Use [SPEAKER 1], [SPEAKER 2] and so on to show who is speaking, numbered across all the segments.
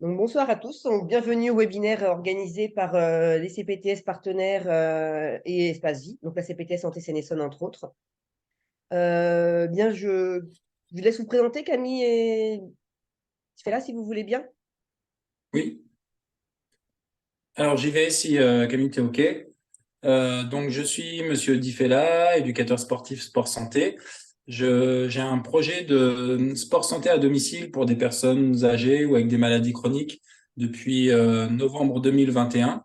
[SPEAKER 1] Donc, bonsoir à tous. Donc, bienvenue au webinaire organisé par les CPTS partenaires et Espace Vie, donc la CPTS Santé Sénéçonne entre autres. Je vous laisse vous présenter, Camille et Tifela, si vous voulez bien.
[SPEAKER 2] Oui, alors j'y vais si Camille t'es OK. Donc je suis Monsieur Difella, éducateur sportif sport santé. J'ai un projet de sport santé à domicile pour des personnes âgées ou avec des maladies chroniques depuis novembre 2021.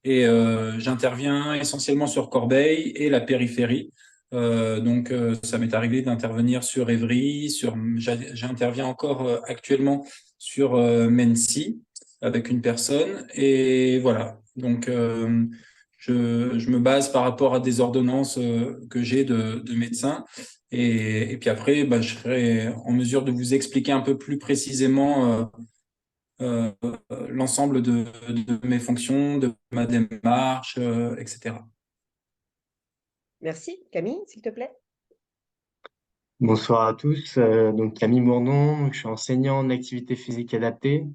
[SPEAKER 2] J'interviens essentiellement sur Corbeil et la périphérie. Ça m'est arrivé d'intervenir sur Évry, j'interviens encore actuellement sur Mency avec une personne. Et voilà, je me base par rapport à des ordonnances que j'ai de médecins. Et puis après, bah, je serai en mesure de vous expliquer un peu plus précisément euh, l'ensemble de mes fonctions, de ma démarche, etc.
[SPEAKER 1] Merci. Camille, s'il te plaît.
[SPEAKER 3] Bonsoir à tous. Donc Camille Bourdon, je suis enseignant en activité physique adaptée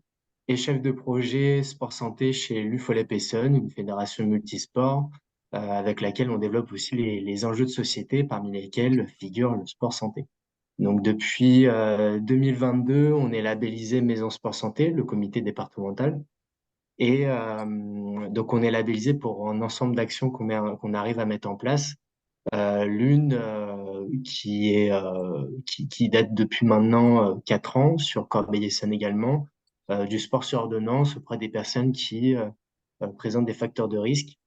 [SPEAKER 3] et chef de projet sport santé chez l'UFOLEP Essonne, une fédération multisport avec laquelle on développe aussi les enjeux de société, parmi lesquels figure le sport santé. Donc depuis 2022, on est labellisé Maison Sport Santé, le comité départemental, et donc on est labellisé pour un ensemble d'actions qu'on arrive à mettre en place. L'une qui date depuis maintenant 4 ans sur Corbeil-Essonnes également, du sport sur ordonnance auprès des personnes qui présentent des facteurs de risque,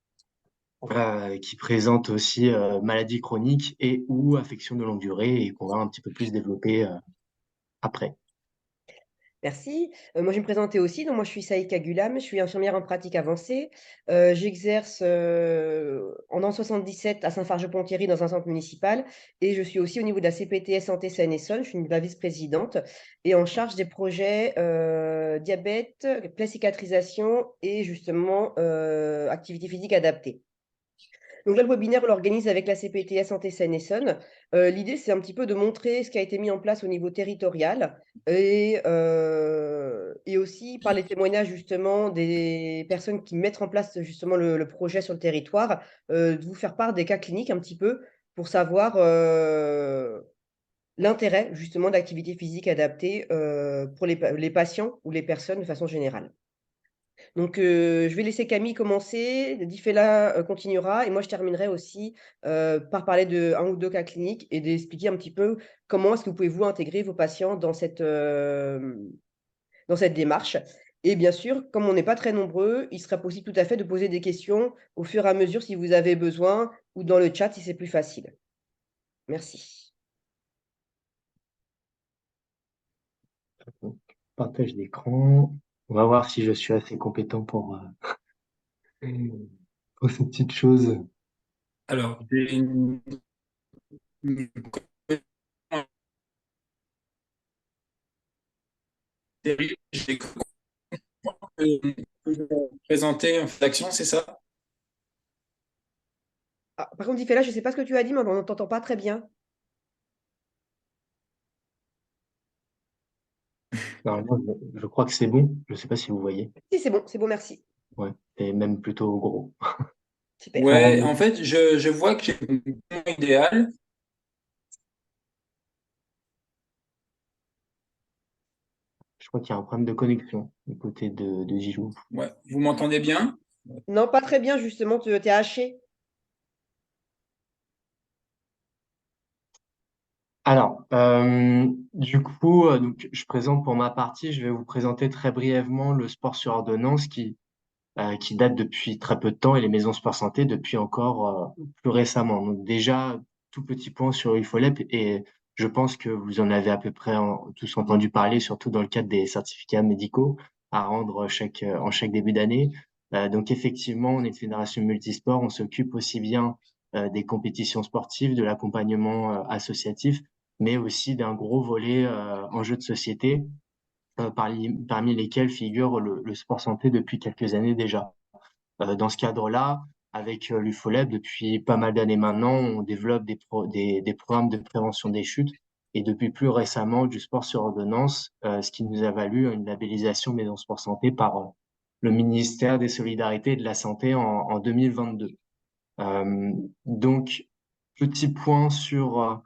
[SPEAKER 3] qui présentent aussi maladies chroniques et ou affections de longue durée et qu'on va un petit peu plus développer après.
[SPEAKER 1] Merci. Moi, je vais me présenter aussi. Donc, moi, je suis Saïka Gulam, je suis infirmière en pratique avancée. J'exerce en an 77 à Saint-Farge-Ponthierry dans un centre municipal et je suis aussi au niveau de la CPTS Santé Seine-Essonne. Je suis la vice-présidente et en charge des projets diabète, plaie cicatrisation et justement activité physique adaptée. Donc là, le webinaire, on l'organise avec la CPTS Santé Seine-Essonne. L'idée, c'est un petit peu de montrer ce qui a été mis en place au niveau territorial et aussi par les témoignages justement des personnes qui mettent en place justement le projet sur le territoire, de vous faire part des cas cliniques un petit peu pour savoir l'intérêt justement de l'activité physique adaptée pour les patients ou les personnes de façon générale. Donc, je vais laisser Camille commencer, Difella continuera et moi je terminerai aussi par parler de un ou deux cas cliniques et d'expliquer un petit peu comment est-ce que vous pouvez vous intégrer vos patients dans cette démarche. Et bien sûr, comme on n'est pas très nombreux, il sera possible tout à fait de poser des questions au fur et à mesure si vous avez besoin ou dans le chat si c'est plus facile. Merci.
[SPEAKER 3] Donc, partage d'écran. On va voir si je suis assez compétent pour ces petites choses.
[SPEAKER 2] Alors, j'ai une série, j'ai cru que vous présenter en fait d'action, c'est ça?
[SPEAKER 1] Ah, par contre, Difella, je ne sais pas ce que tu as dit, mais on ne t'entend pas très bien.
[SPEAKER 3] Normalement, je crois que c'est bon. Je sais pas si vous voyez.
[SPEAKER 1] Si, c'est bon, merci.
[SPEAKER 3] Ouais, et même plutôt gros.
[SPEAKER 1] Super.
[SPEAKER 2] Ouais,
[SPEAKER 3] Euh,
[SPEAKER 2] en fait, je vois que j'ai une idéal.
[SPEAKER 3] je crois qu'il y a un problème de connexion du côté de Gilou.
[SPEAKER 2] Ouais, vous m'entendez bien?
[SPEAKER 1] Non, pas très bien, justement, tu es haché.
[SPEAKER 3] Alors, du coup, donc, je présente pour ma partie, je vais vous présenter très brièvement le sport sur ordonnance qui date depuis très peu de temps et les maisons sport santé depuis encore plus récemment. Donc déjà, tout petit point sur IFOLEP et je pense que vous en avez à peu près tous entendu parler, surtout dans le cadre des certificats médicaux à rendre en chaque début d'année. Donc effectivement, on est une fédération multisport, on s'occupe aussi bien des compétitions sportives, de l'accompagnement associatif, mais aussi d'un gros volet enjeux de société parmi lesquels figure le sport santé depuis quelques années déjà. Dans ce cadre-là, avec l'UFOLEB, depuis pas mal d'années maintenant, on développe des programmes de prévention des chutes et depuis plus récemment du sport sur ordonnance, ce qui nous a valu une labellisation Maison Sport Santé par le ministère des Solidarités et de la Santé en 2022. Donc, petit point sur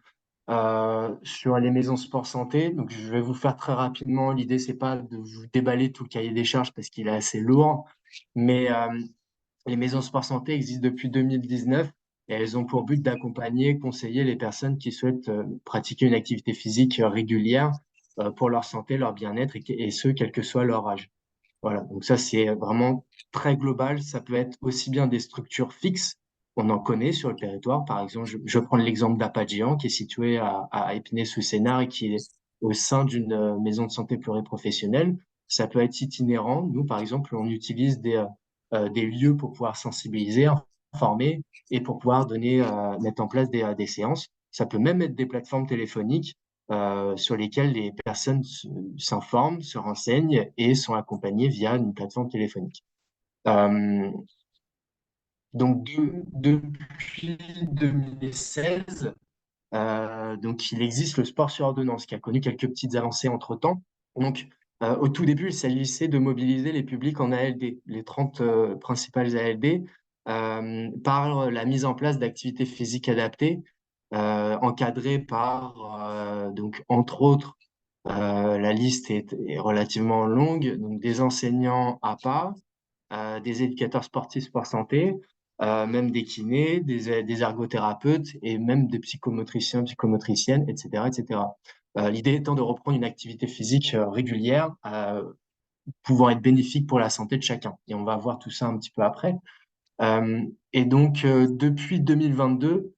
[SPEAKER 3] les maisons sport santé. Donc, je vais vous faire très rapidement. L'idée, c'est pas de vous déballer tout le cahier des charges parce qu'il est assez lourd, mais les maisons sport santé existent depuis 2019 et elles ont pour but d'accompagner, conseiller les personnes qui souhaitent pratiquer une activité physique régulière pour leur santé, leur bien-être et ce, quel que soit leur âge. Voilà, donc ça c'est vraiment très global. Ça peut être aussi bien des structures fixes, on en connaît sur le territoire. Par exemple, je prends l'exemple d'Apagian qui est situé à Épinay-sous-Sénart et qui est au sein d'une maison de santé pluriprofessionnelle. Ça peut être itinérant. Nous, par exemple, on utilise des lieux pour pouvoir sensibiliser, informer et pour pouvoir mettre en place des séances. Ça peut même être des plateformes téléphoniques sur lesquelles les personnes s'informent, se renseignent et sont accompagnées via une plateforme téléphonique. Euh, donc depuis 2016, donc il existe le sport sur ordonnance qui a connu quelques petites avancées entre-temps. Donc au tout début, il s'agissait de mobiliser les publics en ALD, les 30 principales ALD, par la mise en place d'activités physiques adaptées, encadrées par, donc entre autres, la liste est relativement longue, donc des enseignants APA, des éducateurs sportifs sport santé, même des kinés, des ergothérapeutes et même des psychomotriciens, psychomotriciennes, etc., etc. L'idée étant de reprendre une activité physique régulière, pouvant être bénéfique pour la santé de chacun. Et on va voir tout ça un petit peu après. Et donc, depuis 2022,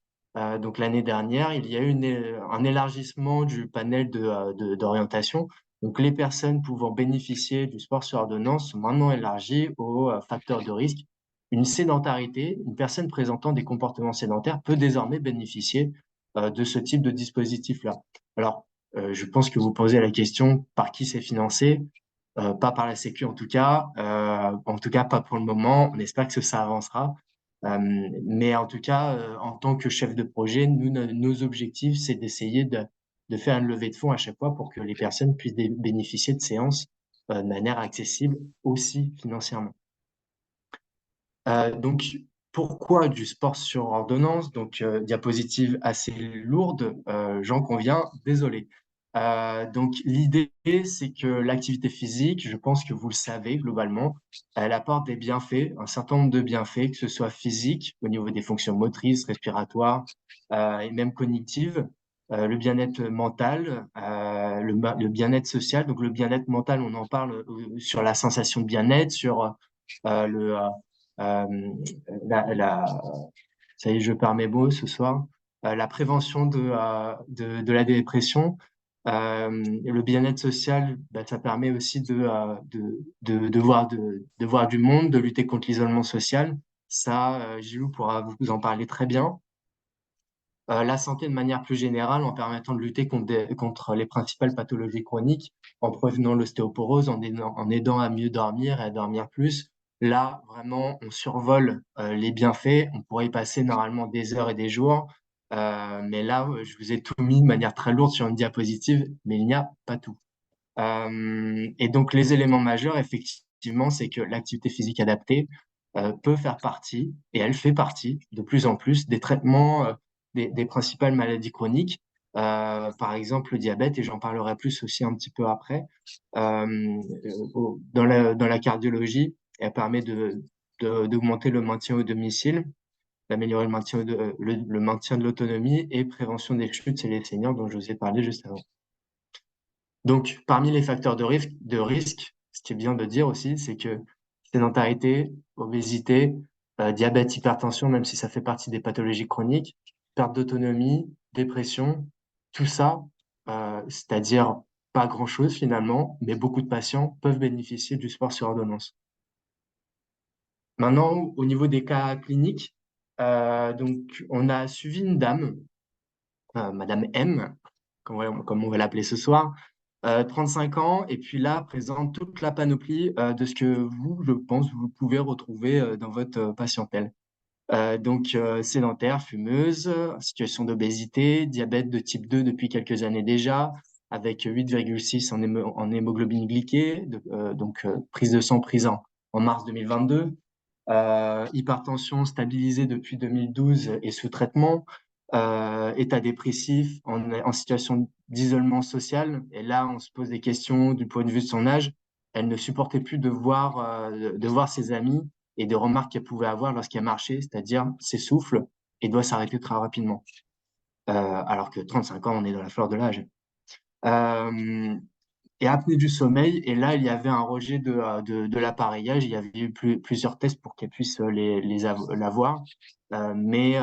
[SPEAKER 3] donc l'année dernière, il y a eu un élargissement du panel d'orientation. Donc, les personnes pouvant bénéficier du sport sur ordonnance sont maintenant élargies aux facteurs de risque. Une sédentarité, une personne présentant des comportements sédentaires peut désormais bénéficier de ce type de dispositif-là. Alors, je pense que vous posez la question par qui c'est financé. Pas par la Sécu en tout cas pas pour le moment. On espère que ça avancera. Mais en tout cas, en tant que chef de projet, nos objectifs, c'est d'essayer de faire une levée de fonds à chaque fois pour que les personnes puissent bénéficier de séances de manière accessible aussi financièrement. Donc, pourquoi du sport sur ordonnance? Donc, diapositive assez lourde, j'en conviens, désolé. Donc, l'idée, c'est que l'activité physique, je pense que vous le savez globalement, elle apporte des bienfaits, un certain nombre de bienfaits, que ce soit physique, au niveau des fonctions motrices, respiratoires, et même cognitives, le bien-être mental, le bien-être social. Donc, le bien-être mental, on en parle sur la sensation de bien-être, sur le euh, la, ça y est, je perds mes mots ce soir. La prévention de la dépression, le bien-être social, bah, ça permet aussi de voir du monde, de lutter contre l'isolement social. Ça, Gilou pourra vous en parler très bien. La santé de manière plus générale en permettant de lutter contre les principales pathologies chroniques, en prévenant l'ostéoporose, en aidant à mieux dormir et à dormir plus. Là, vraiment, on survole les bienfaits. On pourrait y passer normalement des heures et des jours. Mais là, je vous ai tout mis de manière très lourde sur une diapositive, mais il n'y a pas tout. Et donc, les éléments majeurs, effectivement, c'est que l'activité physique adaptée peut faire partie, et elle fait partie de plus en plus des traitements des principales maladies chroniques, par exemple le diabète, et j'en parlerai plus aussi un petit peu après. Dans la cardiologie, elle permet d'augmenter le maintien au domicile, d'améliorer le maintien de l'autonomie et prévention des chutes chez les seniors dont je vous ai parlé juste avant. Donc, parmi les facteurs de risque, ce qui est bien de dire aussi, c'est que sédentarité, obésité, diabète, hypertension, même si ça fait partie des pathologies chroniques, perte d'autonomie, dépression, tout ça, c'est-à-dire pas grand-chose finalement, mais beaucoup de patients peuvent bénéficier du sport sur ordonnance. Maintenant, au niveau des cas cliniques, donc on a suivi une dame, Madame M, comme on va l'appeler ce soir, 35 ans, et puis là, présente toute la panoplie de ce que vous, je pense, vous pouvez retrouver dans votre patientèle. Donc sédentaire, fumeuse, situation d'obésité, diabète de type 2 depuis quelques années déjà, avec 8,6 en hémoglobine glyquée, donc prise de sang prise en mars 2022. Hypertension stabilisée depuis 2012 et sous traitement, état dépressif en situation d'isolement social. Et là, on se pose des questions du point de vue de son âge. Elle ne supportait plus de voir ses amis et des remarques qu'elle pouvait avoir lorsqu'elle marchait, c'est-à-dire s'essouffle et doit s'arrêter très rapidement. Alors que 35 ans, on est dans la fleur de l'âge. Euh, et apnée du sommeil. Et là, il y avait un rejet de l'appareillage. Il y avait eu plusieurs tests pour qu'elle puisse l'avoir. Mais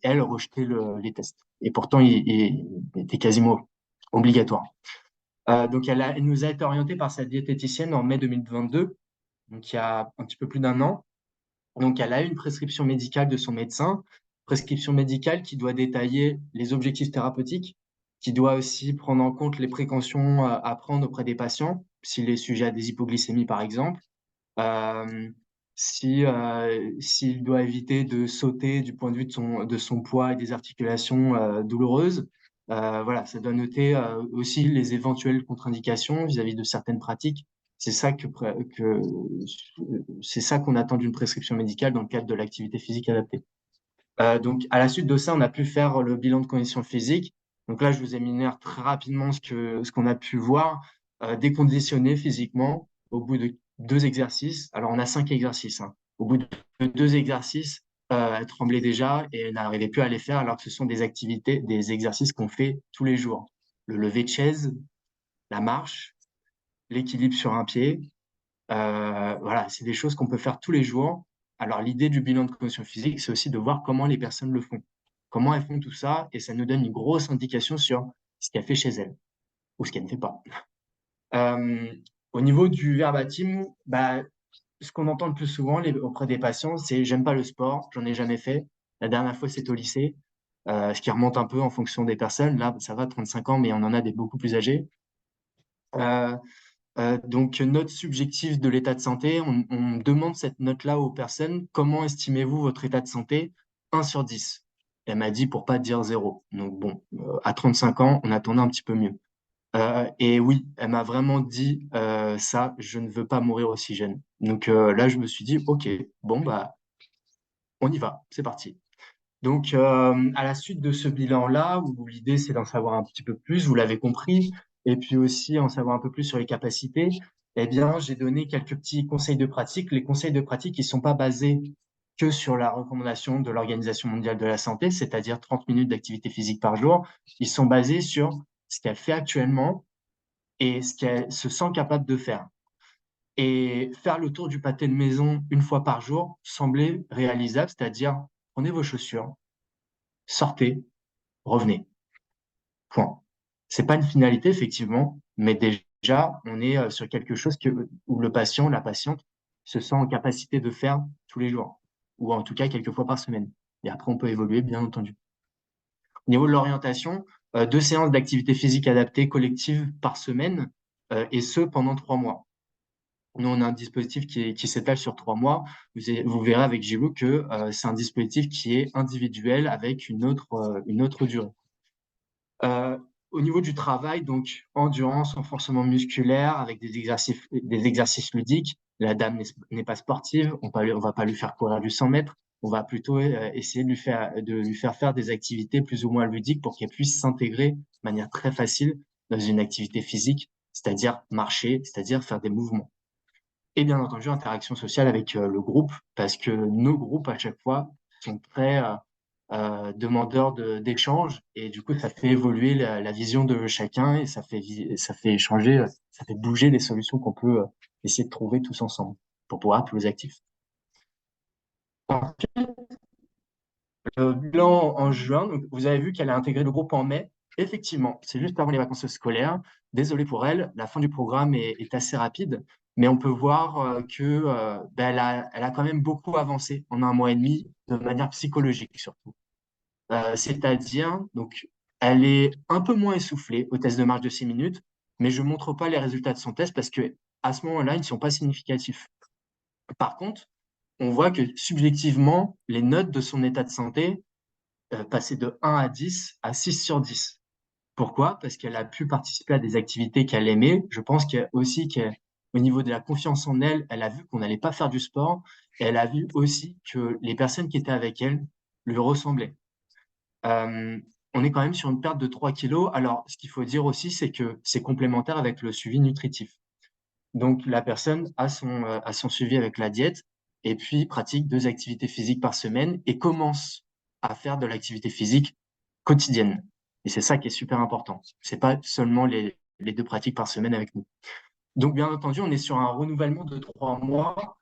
[SPEAKER 3] elle rejetait les tests. Et pourtant, il était quasiment obligatoire. Donc, elle nous a été orientée par sa diététicienne en mai 2022, donc il y a un petit peu plus d'un an. Donc, elle a eu une prescription médicale de son médecin, prescription médicale qui doit détailler les objectifs thérapeutiques, qui doit aussi prendre en compte les précautions à prendre auprès des patients, s'il est sujet à des hypoglycémies par exemple, euh, s'il doit éviter de sauter du point de vue de son poids et des articulations douloureuses. Voilà, ça doit noter aussi les éventuelles contre-indications vis-à-vis de certaines pratiques. C'est ça c'est ça qu'on attend d'une prescription médicale dans le cadre de l'activité physique adaptée. Donc, à la suite de ça, on a pu faire le bilan de condition physique. Donc là, je vous énumère très rapidement ce qu'on a pu voir. Déconditionné physiquement au bout de 2 exercices. Alors, on a 5 exercices, hein. Au bout de 2 exercices, elle tremblait déjà et elle n'arrivait plus à les faire alors que ce sont des activités, des exercices qu'on fait tous les jours. Le lever de chaise, la marche, l'équilibre sur un pied, voilà, c'est des choses qu'on peut faire tous les jours. Alors, l'idée du bilan de condition physique, c'est aussi de voir comment les personnes le font, comment elles font tout ça, et ça nous donne une grosse indication sur ce qu'elle fait chez elle ou ce qu'elle ne fait pas. Euh, Au niveau du verbatim, bah, ce qu'on entend le plus souvent auprès des patients, c'est j'aime pas le sport, j'en ai jamais fait. La dernière fois, c'était au lycée, ce qui remonte un peu en fonction des personnes. Là, ça va, 35 ans, mais on en a des beaucoup plus âgés. Euh, donc, note subjective de l'état de santé, on demande cette note-là aux personnes. Comment estimez-vous votre état de santé? 1 sur 10. Elle m'a dit pour pas dire 0. Donc bon, à 35 ans, on attendait un petit peu mieux. Et oui, elle m'a vraiment dit ça, je ne veux pas mourir aussi jeune. Donc là, je me suis dit, ok, bon, bah, on y va, c'est parti. Donc, à la suite de ce bilan-là, où l'idée c'est d'en savoir un petit peu plus, vous l'avez compris, et puis aussi en savoir un peu plus sur les capacités, eh bien, j'ai donné quelques petits conseils de pratique. Les conseils de pratique, ils sont pas basés que sur la recommandation de l'Organisation mondiale de la santé, c'est-à-dire 30 minutes d'activité physique par jour. Ils sont basés sur ce qu'elle fait actuellement et ce qu'elle se sent capable de faire. Et faire le tour du pâté de maison une fois par jour semblait réalisable, c'est-à-dire prenez vos chaussures, sortez, revenez. Point. C'est pas une finalité, effectivement, mais déjà, on est sur quelque chose où le patient, la patiente, se sent en capacité de faire tous les jours, ou en tout cas quelques fois par semaine. Et après, on peut évoluer, bien entendu. Au niveau de l'orientation, 2 séances d'activité physique adaptée collective par semaine, et ce, pendant 3 mois. Nous, on a un dispositif qui s'étale sur 3 mois. Vous verrez avec Gilou que c'est un dispositif qui est individuel avec une autre durée. Euh, Au niveau du travail, donc endurance, renforcement musculaire avec des exercices ludiques. La dame n'est pas sportive, on va pas lui faire courir du 100 mètres. On va plutôt essayer de lui faire des activités plus ou moins ludiques pour qu'elle puisse s'intégrer de manière très facile dans une activité physique, c'est-à-dire marcher, c'est-à-dire faire des mouvements. Et bien entendu, interaction sociale avec le groupe, parce que nos groupes, à chaque fois, sont très demandeurs d'échanges, et du coup, ça fait évoluer la vision de chacun, et ça fait échanger, ça fait bouger les solutions qu'on peut essayer de trouver tous ensemble pour pouvoir être plus actifs. Le bilan en juin, donc vous avez vu qu'elle a intégré le groupe en mai. Effectivement, c'est juste avant les vacances scolaires. Désolé pour elle, la fin du programme est assez rapide, mais on peut voir que ben, elle a quand même beaucoup avancé en 1 mois et demi, de manière psychologique surtout. C'est-à-dire, donc, elle est un peu moins essoufflée au test de marche de 6 minutes, mais je ne montre pas les résultats de son test parce que à ce moment-là, ils ne sont pas significatifs. Par contre, on voit que subjectivement, les notes de son état de santé passaient de 1 à 10 à 6 sur 10. Pourquoi? Parce qu'elle a pu participer à des activités qu'elle aimait. Je pense qu'il y a aussi qu'au niveau de la confiance en elle, elle a vu qu'on n'allait pas faire du sport et elle a vu aussi que les personnes qui étaient avec elle lui ressemblaient. Euh, on est quand même sur une perte de 3 kilos. Alors, ce qu'il faut dire aussi, c'est que c'est complémentaire avec le suivi nutritif. Donc, la personne a son suivi avec la diète et puis pratique 2 activités physiques par semaine et commence à faire de l'activité physique quotidienne. Et c'est ça qui est super important. C'est pas seulement les 2 pratiques par semaine avec nous. Donc, bien entendu, on est sur un renouvellement de 3 mois,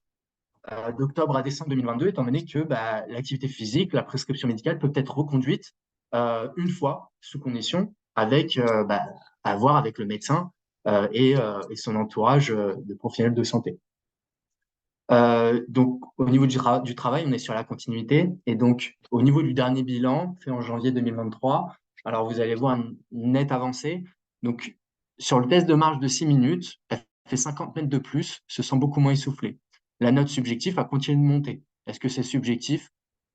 [SPEAKER 3] d'octobre à décembre 2022, étant donné que bah, l'activité physique, la prescription médicale peut être reconduite une fois sous condition avec bah, à voir avec le médecin et son entourage de professionnels de santé. Donc, au niveau du travail, on est sur la continuité. Et donc, au niveau du dernier bilan, fait en janvier 2023, alors vous allez voir une nette avancée. Donc, sur le test de marche de 6 minutes, elle fait 50 mètres de plus, se sent beaucoup moins essoufflée. La note subjective a continué de monter. Est-ce que c'est subjectif?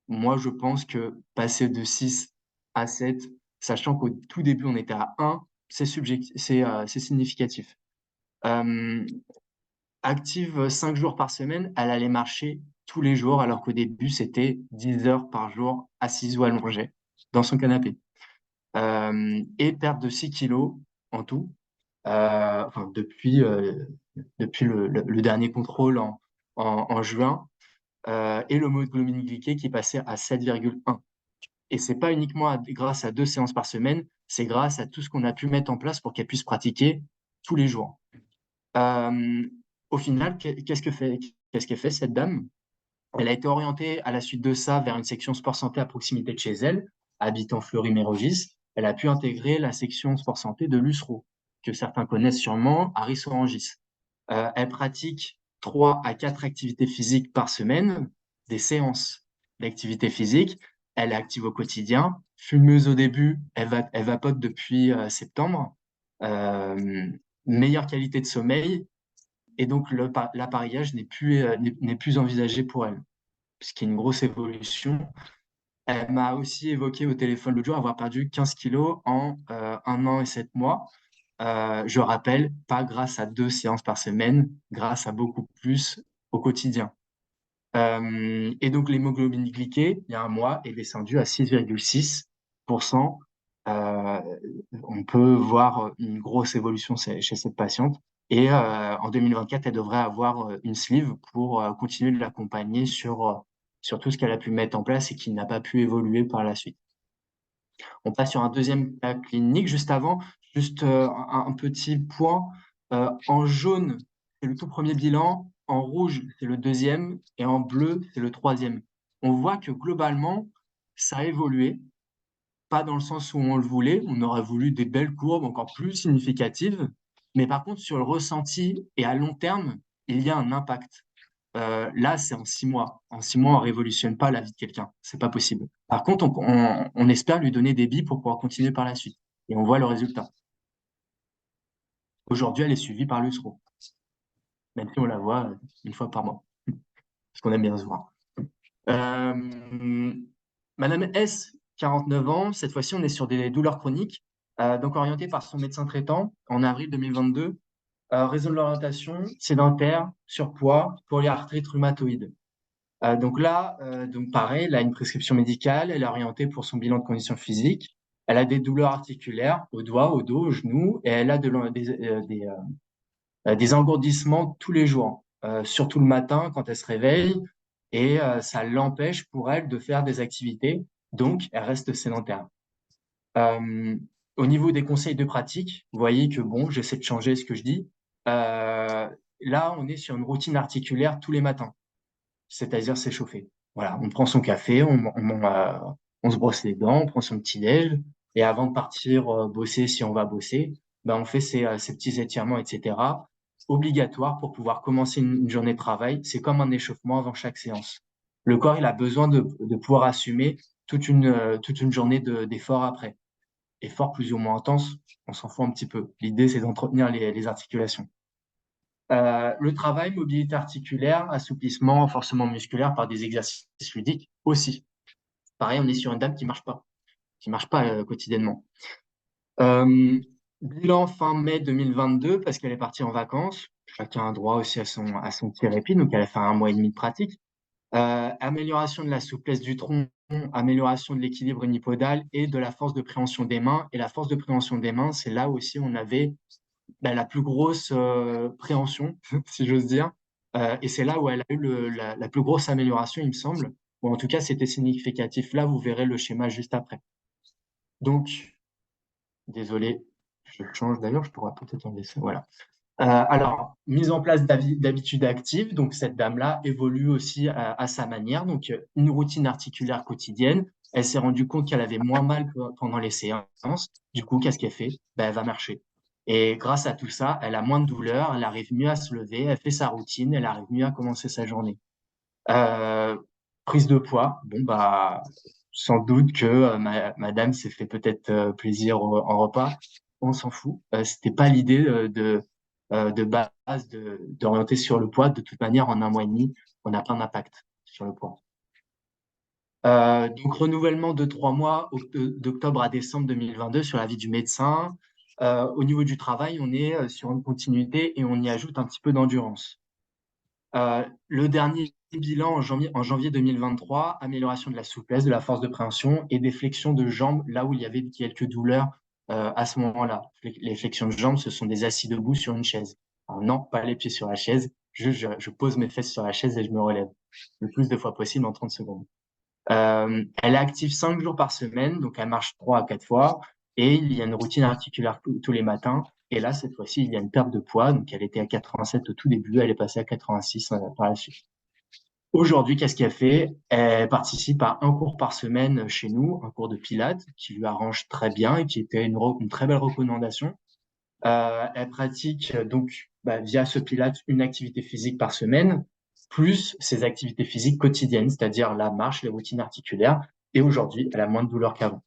[SPEAKER 3] Moi, je pense que passer de 6 à 7, sachant qu'au tout début, on était à 1, c'est subjectif, c'est significatif. Euh, Active 5 jours par semaine, elle allait marcher tous les jours, alors qu'au début, c'était 10 heures par jour assise ou allongée dans son canapé. Et perte de 6 kilos en tout, enfin, depuis le dernier contrôle en juin, et l'hémoglobine glyquée qui passait à 7,1. Et c'est pas uniquement grâce à 2 séances par semaine, c'est grâce à tout ce qu'on a pu mettre en place pour qu'elle puisse pratiquer tous les jours. Euh, Au final, qu'est-ce qu'elle fait, cette dame? Elle a été orientée à la suite de ça vers une section sport santé à proximité de chez elle, habitant Fleury-Mérogis. Elle a pu intégrer la section sport santé de l'USRO, que certains connaissent sûrement, à Ris-Orangis. Elle pratique 3 à 4 activités physiques par semaine, des séances d'activité physique. Elle est active au quotidien, fumeuse au début, elle vapote depuis septembre. Euh, Meilleure qualité de sommeil, et donc l'appareillage n'est plus envisagé pour elle, ce qui est une grosse évolution. Elle m'a aussi évoqué au téléphone l'autre jour avoir perdu 15 kilos en 1 an et 7 mois. Je rappelle, pas grâce à 2 séances par semaine, grâce à beaucoup plus au quotidien. Et donc l'hémoglobine glyquée, il y a un mois, est descendue à 6,6%. Euh, on peut voir une grosse évolution chez cette patiente. Et en 2024, elle devrait avoir une sleeve pour continuer de l'accompagner sur tout ce qu'elle a pu mettre en place et qui n'a pas pu évoluer par la suite. On passe sur un deuxième cas clinique. Juste avant, juste un petit point. En jaune, c'est le tout premier bilan. En rouge, c'est le deuxième. Et en bleu, c'est le troisième. On voit que globalement, ça a évolué. Pas dans le sens où on le voulait. On aurait voulu des belles courbes encore plus significatives. Mais par contre, sur le ressenti et à long terme, il y a un impact. Là, c'est en 6 mois. En 6 mois, on révolutionne pas la vie de quelqu'un. C'est pas possible. Par contre, on espère lui donner des billes pour pouvoir continuer par la suite. Et on voit le résultat. Aujourd'hui, elle est suivie par l'USRO, même si on la voit une fois par mois, parce qu'on aime bien se voir. Euh, Madame S, 49 ans, cette fois-ci, on est sur des douleurs chroniques, donc orientée par son médecin traitant en avril 2022. Raison de l'orientation, sédentaire, surpoids, polyarthrite rhumatoïde. Donc là, donc pareil, elle a une prescription médicale, elle est orientée pour son bilan de condition physique. Elle a des douleurs articulaires au doigt, au dos, au genou, et elle a des engourdissements tous les jours, surtout le matin quand elle se réveille, et ça l'empêche pour elle de faire des activités, donc elle reste sédentaire. Euh, Au niveau des conseils de pratique, vous voyez que bon, j'essaie de changer ce que je dis. Euh, Là, on est sur une routine articulaire tous les matins, c'est-à-dire s'échauffer. Voilà, on prend son café, on se brosse les dents, on prend son petit déj, et avant de partir bosser, si on va bosser, ben on fait ces petits étirements, etc. Obligatoires pour pouvoir commencer une journée de travail. C'est comme un échauffement avant chaque séance. Le corps, il a besoin de pouvoir assumer toute une journée d'effort après. Effort plus ou moins intense, on s'en fout un petit peu. L'idée, c'est d'entretenir les articulations. Le travail, mobilité articulaire, assouplissement, renforcement musculaire par des exercices ludiques aussi. Pareil, on est sur une dame qui marche pas quotidiennement. Bilan fin mai 2022 parce qu'elle est partie en vacances. Chacun a droit aussi à son petit répit, donc elle a fait 1 mois et demi de pratique. Amélioration de la souplesse du tronc, amélioration de l'équilibre unipodal et de la force de préhension des mains. Et la force de préhension des mains, c'est là aussi on avait la plus grosse préhension, si j'ose dire. Et c'est là où elle a eu la plus grosse amélioration, il me semble. Ou en tout cas, c'était significatif. Là, vous verrez le schéma juste après. Donc, désolé, je change d'ailleurs, je pourrais peut-être enlever ça. Voilà. Alors, mise en place d'habitudes actives. Donc, cette dame-là évolue aussi à sa manière. Donc, une routine articulaire quotidienne. Elle s'est rendue compte qu'elle avait moins mal pendant les séances. Du coup, qu'est-ce qu'elle fait? Ben, elle va marcher. Et grâce à tout ça, elle a moins de douleur, elle arrive mieux à se lever, elle fait sa routine, elle arrive mieux à commencer sa journée. Euh, Prise de poids. Bon, bah, sans doute que madame s'est fait peut-être plaisir en repas. On s'en fout. C'était pas l'idée de base d'orienter sur le poids. De toute manière, en 1 mois et demi, on n'a pas d'impact sur le poids. Donc, renouvellement de 3 mois, d'octobre à décembre 2022 sur l'avis du médecin. Au niveau du travail, on est sur une continuité et on y ajoute un petit peu d'endurance. Le dernier bilan en janvier 2023, amélioration de la souplesse, de la force de préhension et des flexions de jambes là où il y avait quelques douleurs à ce moment-là. Les flexions de jambes, ce sont des assis debout sur une chaise. Alors non, pas les pieds sur la chaise, je pose mes fesses sur la chaise et je me relève le plus de fois possible en 30 secondes. Elle est active 5 jours par semaine, donc elle marche 3 à 4 fois et il y a une routine articulaire tous les matins. Et là, cette fois-ci, il y a une perte de poids. Donc, elle était à 87 au tout début, elle est passée à 86 par la suite. Aujourd'hui, qu'est-ce qu'elle fait? Elle participe à un cours par semaine chez nous, un cours de pilates qui lui arrange très bien et qui était une très belle recommandation. Elle pratique donc via ce pilates une activité physique par semaine, plus ses activités physiques quotidiennes, c'est-à-dire la marche, les routines articulaires. Et aujourd'hui, elle a moins de douleur qu'avant.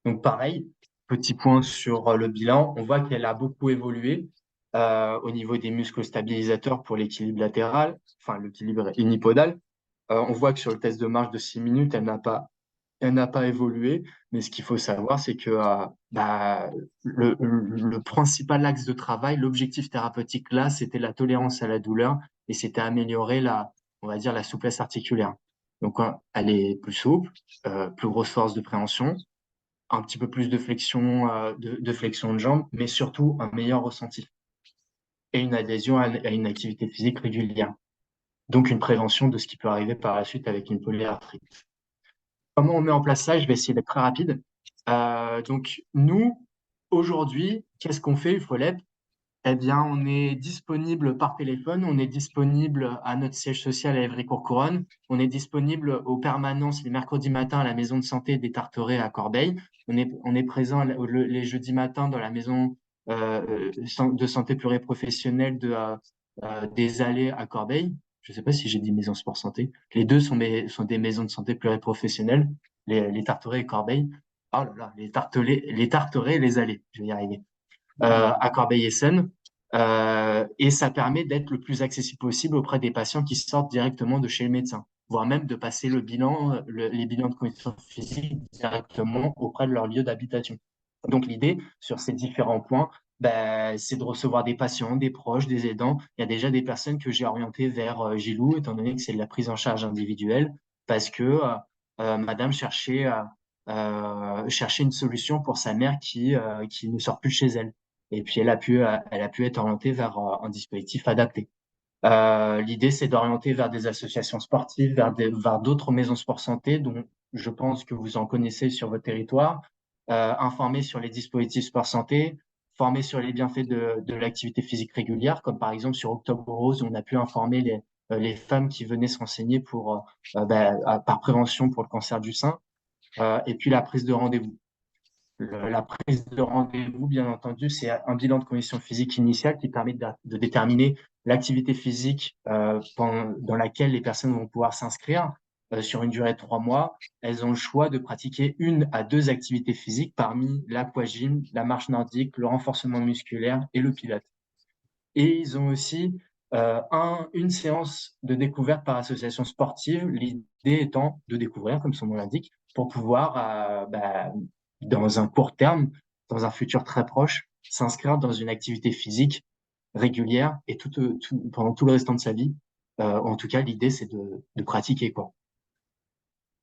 [SPEAKER 3] Donc pareil, petit point sur le bilan, on voit qu'elle a beaucoup évolué au niveau des muscles stabilisateurs pour l'équilibre latéral, enfin l'équilibre unipodal. On voit que sur le test de marche de 6 minutes, elle n'a pas évolué, mais ce qu'il faut savoir, c'est que le principal axe de travail, l'objectif thérapeutique là, c'était la tolérance à la douleur et c'était améliorer on va dire, la souplesse articulaire. Donc, elle est plus souple, plus grosse force de préhension, un petit peu plus de flexion, de flexion de jambes, mais surtout un meilleur ressenti et une adhésion à une activité physique régulière. Donc, une prévention de ce qui peut arriver par la suite avec une polyarthrite. Comment on met en place ça? Je vais essayer d'être très rapide. Donc, nous, aujourd'hui, qu'est-ce qu'on fait, UFOLEB? Eh bien, on est disponible par téléphone, on est disponible à notre siège social à Évry-Courcouronnes, on est disponible aux permanences les mercredis matins à la maison de santé des Tarterets à Corbeil, on est présent les jeudis matins dans la maison de santé pluriprofessionnelle des Allées à Corbeil. Je ne sais pas si j'ai dit maison sport santé. Les deux sont des maisons de santé pluriprofessionnelles, les Tarterets et Corbeil. Oh là là, les Tarterets et les Allées, je vais y arriver à Corbeil-Essonnes. Et ça permet d'être le plus accessible possible auprès des patients qui sortent directement de chez le médecin, voire même de passer les bilans de conditions physiques directement auprès de leur lieu d'habitation. Donc l'idée sur ces différents points, c'est de recevoir des patients, des proches, des aidants. Il y a déjà des personnes que j'ai orientées vers Gilou, étant donné que c'est de la prise en charge individuelle, parce que Madame cherchait une solution pour sa mère qui ne sort plus chez elle. Et puis, elle a pu être orientée vers un dispositif adapté. L'idée, c'est d'orienter vers des associations sportives, vers d'autres maisons sport santé, dont je pense que vous en connaissez sur votre territoire, informer sur les dispositifs sport santé, former sur les bienfaits de l'activité physique régulière, comme par exemple sur Octobre Rose, on a pu informer les femmes qui venaient se renseigner par prévention pour le cancer du sein, et puis la prise de rendez-vous. La prise de rendez-vous, bien entendu, c'est un bilan de condition physique initiale qui permet de déterminer l'activité physique dans laquelle les personnes vont pouvoir s'inscrire sur une durée de 3 mois. Elles ont le choix de pratiquer 1 à 2 activités physiques parmi l'aquagym, la marche nordique, le renforcement musculaire et le pilates. Et ils ont aussi une séance de découverte par association sportive, l'idée étant de découvrir, comme son nom l'indique, pour pouvoir, dans un court terme, dans un futur très proche, s'inscrire dans une activité physique régulière et pendant tout le restant de sa vie. En tout cas, l'idée, c'est de pratiquer, quoi.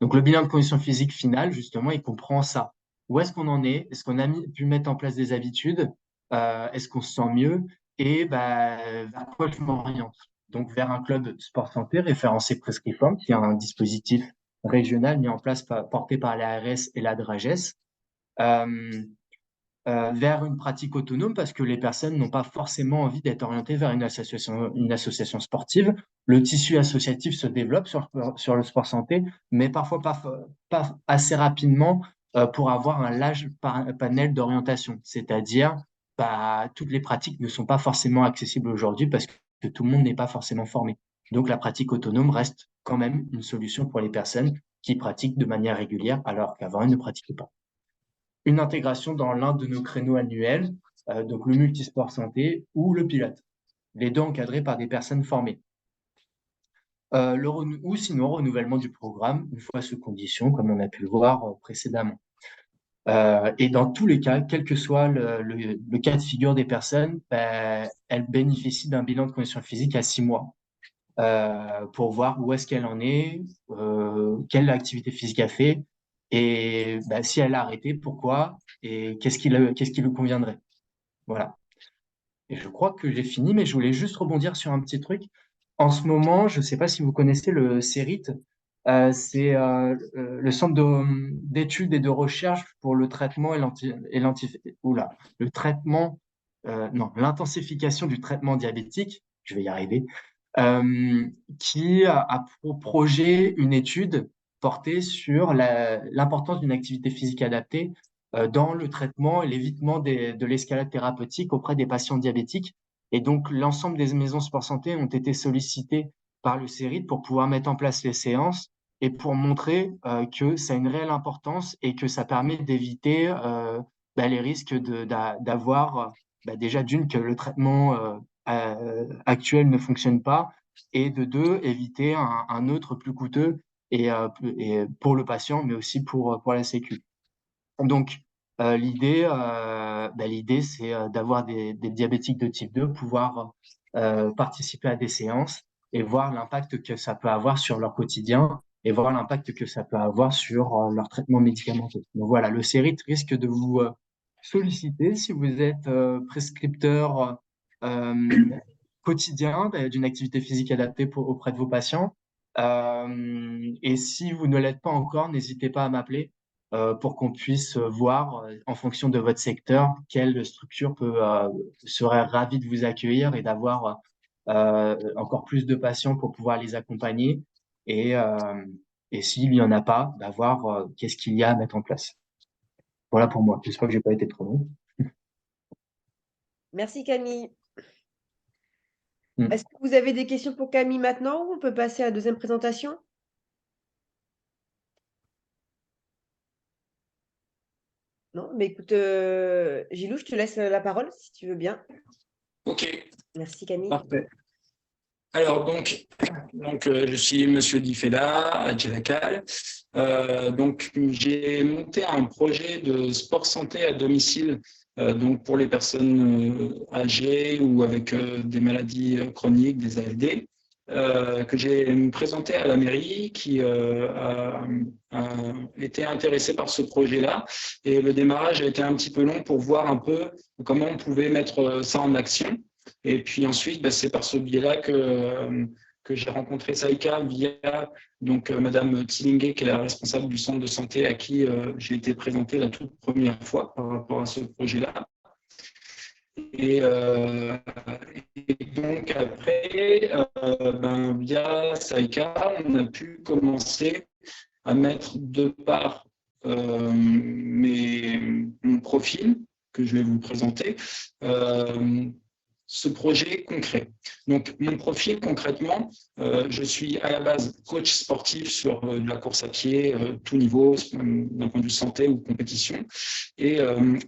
[SPEAKER 3] Donc, le bilan de condition physique final, justement, il comprend ça. Où est-ce qu'on en est? Est-ce qu'on a pu mettre en place des habitudes? Est-ce qu'on se sent mieux? Et vers quoi je m'oriente? Donc, vers un club sport santé référencé Prescriform, qui est un dispositif régional mis en place porté par l'ARS et la DRAGES. Vers une pratique autonome parce que les personnes n'ont pas forcément envie d'être orientées vers une association sportive. Le tissu associatif se développe sur le sport santé, mais parfois pas assez rapidement pour avoir un large panel d'orientation. C'est-à-dire, toutes les pratiques ne sont pas forcément accessibles aujourd'hui parce que tout le monde n'est pas forcément formé. Donc, la pratique autonome reste quand même une solution pour les personnes qui pratiquent de manière régulière alors qu'avant, elles ne pratiquaient pas. Une intégration dans l'un de nos créneaux annuels, donc le multisport santé ou le pilote, les deux encadrés par des personnes formées. Ou sinon, renouvellement du programme, une fois sous condition, comme on a pu le voir précédemment. Et dans tous les cas, quel que soit le cas de figure des personnes, elles bénéficient d'un bilan de condition physique à 6 mois pour voir où est-ce qu'elle en est, quelle activité physique elle fait, et si elle a arrêté, pourquoi, et qu'est-ce qui lui conviendrait. Voilà. Et je crois que j'ai fini, mais je voulais juste rebondir sur un petit truc. En ce moment, je ne sais pas si vous connaissez le CERIT, c'est le centre d'études et de recherche pour le traitement le traitement, non, l'intensification du traitement diabétique, je vais y arriver, euh, qui a pour projet une étude portée sur l'importance d'une activité physique adaptée dans le traitement et l'évitement de l'escalade thérapeutique auprès des patients diabétiques. Et donc, l'ensemble des maisons sport santé ont été sollicitées par le CERIT pour pouvoir mettre en place les séances et pour montrer que ça a une réelle importance et que ça permet d'éviter les risques d'avoir déjà d'une que le traitement actuel ne fonctionne pas et de deux, éviter un autre plus coûteux et pour le patient, mais aussi pour la Sécu. Donc, l'idée, c'est d'avoir des diabétiques de type 2, pouvoir participer à des séances et voir l'impact que ça peut avoir sur leur quotidien et voir l'impact que ça peut avoir sur leur traitement médicamenteux. Donc voilà, le CERIT risque de vous solliciter si vous êtes prescripteur quotidien d'une activité physique adaptée auprès de vos patients. Et si vous ne l'êtes pas encore, n'hésitez pas à m'appeler pour qu'on puisse voir, en fonction de votre secteur, quelle structure serait ravie de vous accueillir et d'avoir encore plus de patients pour pouvoir les accompagner. Et, euh, et s'il n'y en a pas, d'avoir qu'est-ce qu'il y a à mettre en place. Voilà pour moi. J'espère que j'ai pas été trop long.
[SPEAKER 1] Merci Camille.
[SPEAKER 3] Mm.
[SPEAKER 1] Est-ce que vous avez des questions pour Camille maintenant ou on peut passer à la deuxième présentation? Non, mais écoute, Gilou, je te laisse la parole si tu veux bien.
[SPEAKER 2] Ok,
[SPEAKER 1] Merci Camille.
[SPEAKER 2] parfait. Alors je suis Monsieur Difela à Djelacal. Donc j'ai monté un projet de sport santé à domicile, donc pour les personnes âgées ou avec des maladies chroniques, des ALD, que j'ai présenté à la mairie qui a été intéressée par ce projet-là. Et le démarrage a été un petit peu long pour voir un peu comment on pouvait mettre ça en action. Et puis ensuite, c'est par ce biais-là que j'ai rencontré Saïka via Madame Tsilingé, qui est la responsable du centre de santé à qui j'ai été présenté la toute première fois par rapport à ce projet-là. Et, donc après, via Saïka, on a pu commencer à mettre de part mon profil que je vais vous présenter, ce projet concret. Donc, mon profil, concrètement, je suis à la base coach sportif sur de la course à pied, tout niveau, d'un point de vue santé ou compétition. Et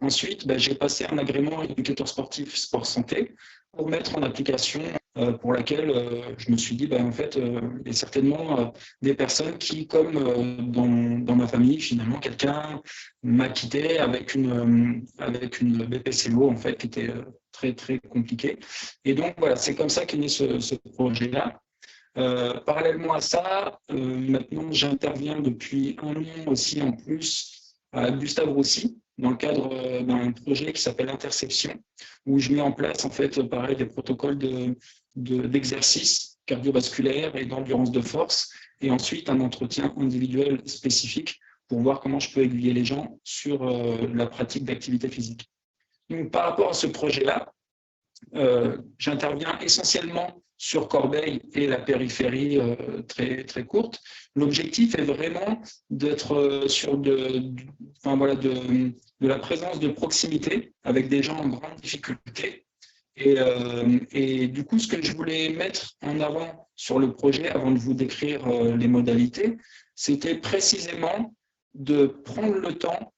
[SPEAKER 2] ensuite, j'ai passé un agrément éducateur sportif sport santé pour mettre en application, pour laquelle je me suis dit, en fait, il y a certainement des personnes qui, comme dans ma famille, finalement, quelqu'un m'a quitté avec une BPCO, en fait, qui était très, très compliquée. Et donc, voilà, c'est comme ça qu'est né ce projet-là. Parallèlement à ça, maintenant, j'interviens depuis un an aussi en plus à Gustave Roussy, dans le cadre d'un projet qui s'appelle Interception, où je mets en place, en fait, pareil, des protocoles d'exercice cardiovasculaire et d'endurance de force, et ensuite un entretien individuel spécifique pour voir comment je peux aiguiller les gens sur la pratique d'activité physique. Donc, par rapport à ce projet-là, j'interviens essentiellement sur Corbeil et la périphérie très, très courte. L'objectif est vraiment d'être sur de la présence de proximité avec des gens en grande difficulté. Et du coup, ce que je voulais mettre en avant sur le projet, avant de vous décrire les modalités, c'était précisément de prendre le temps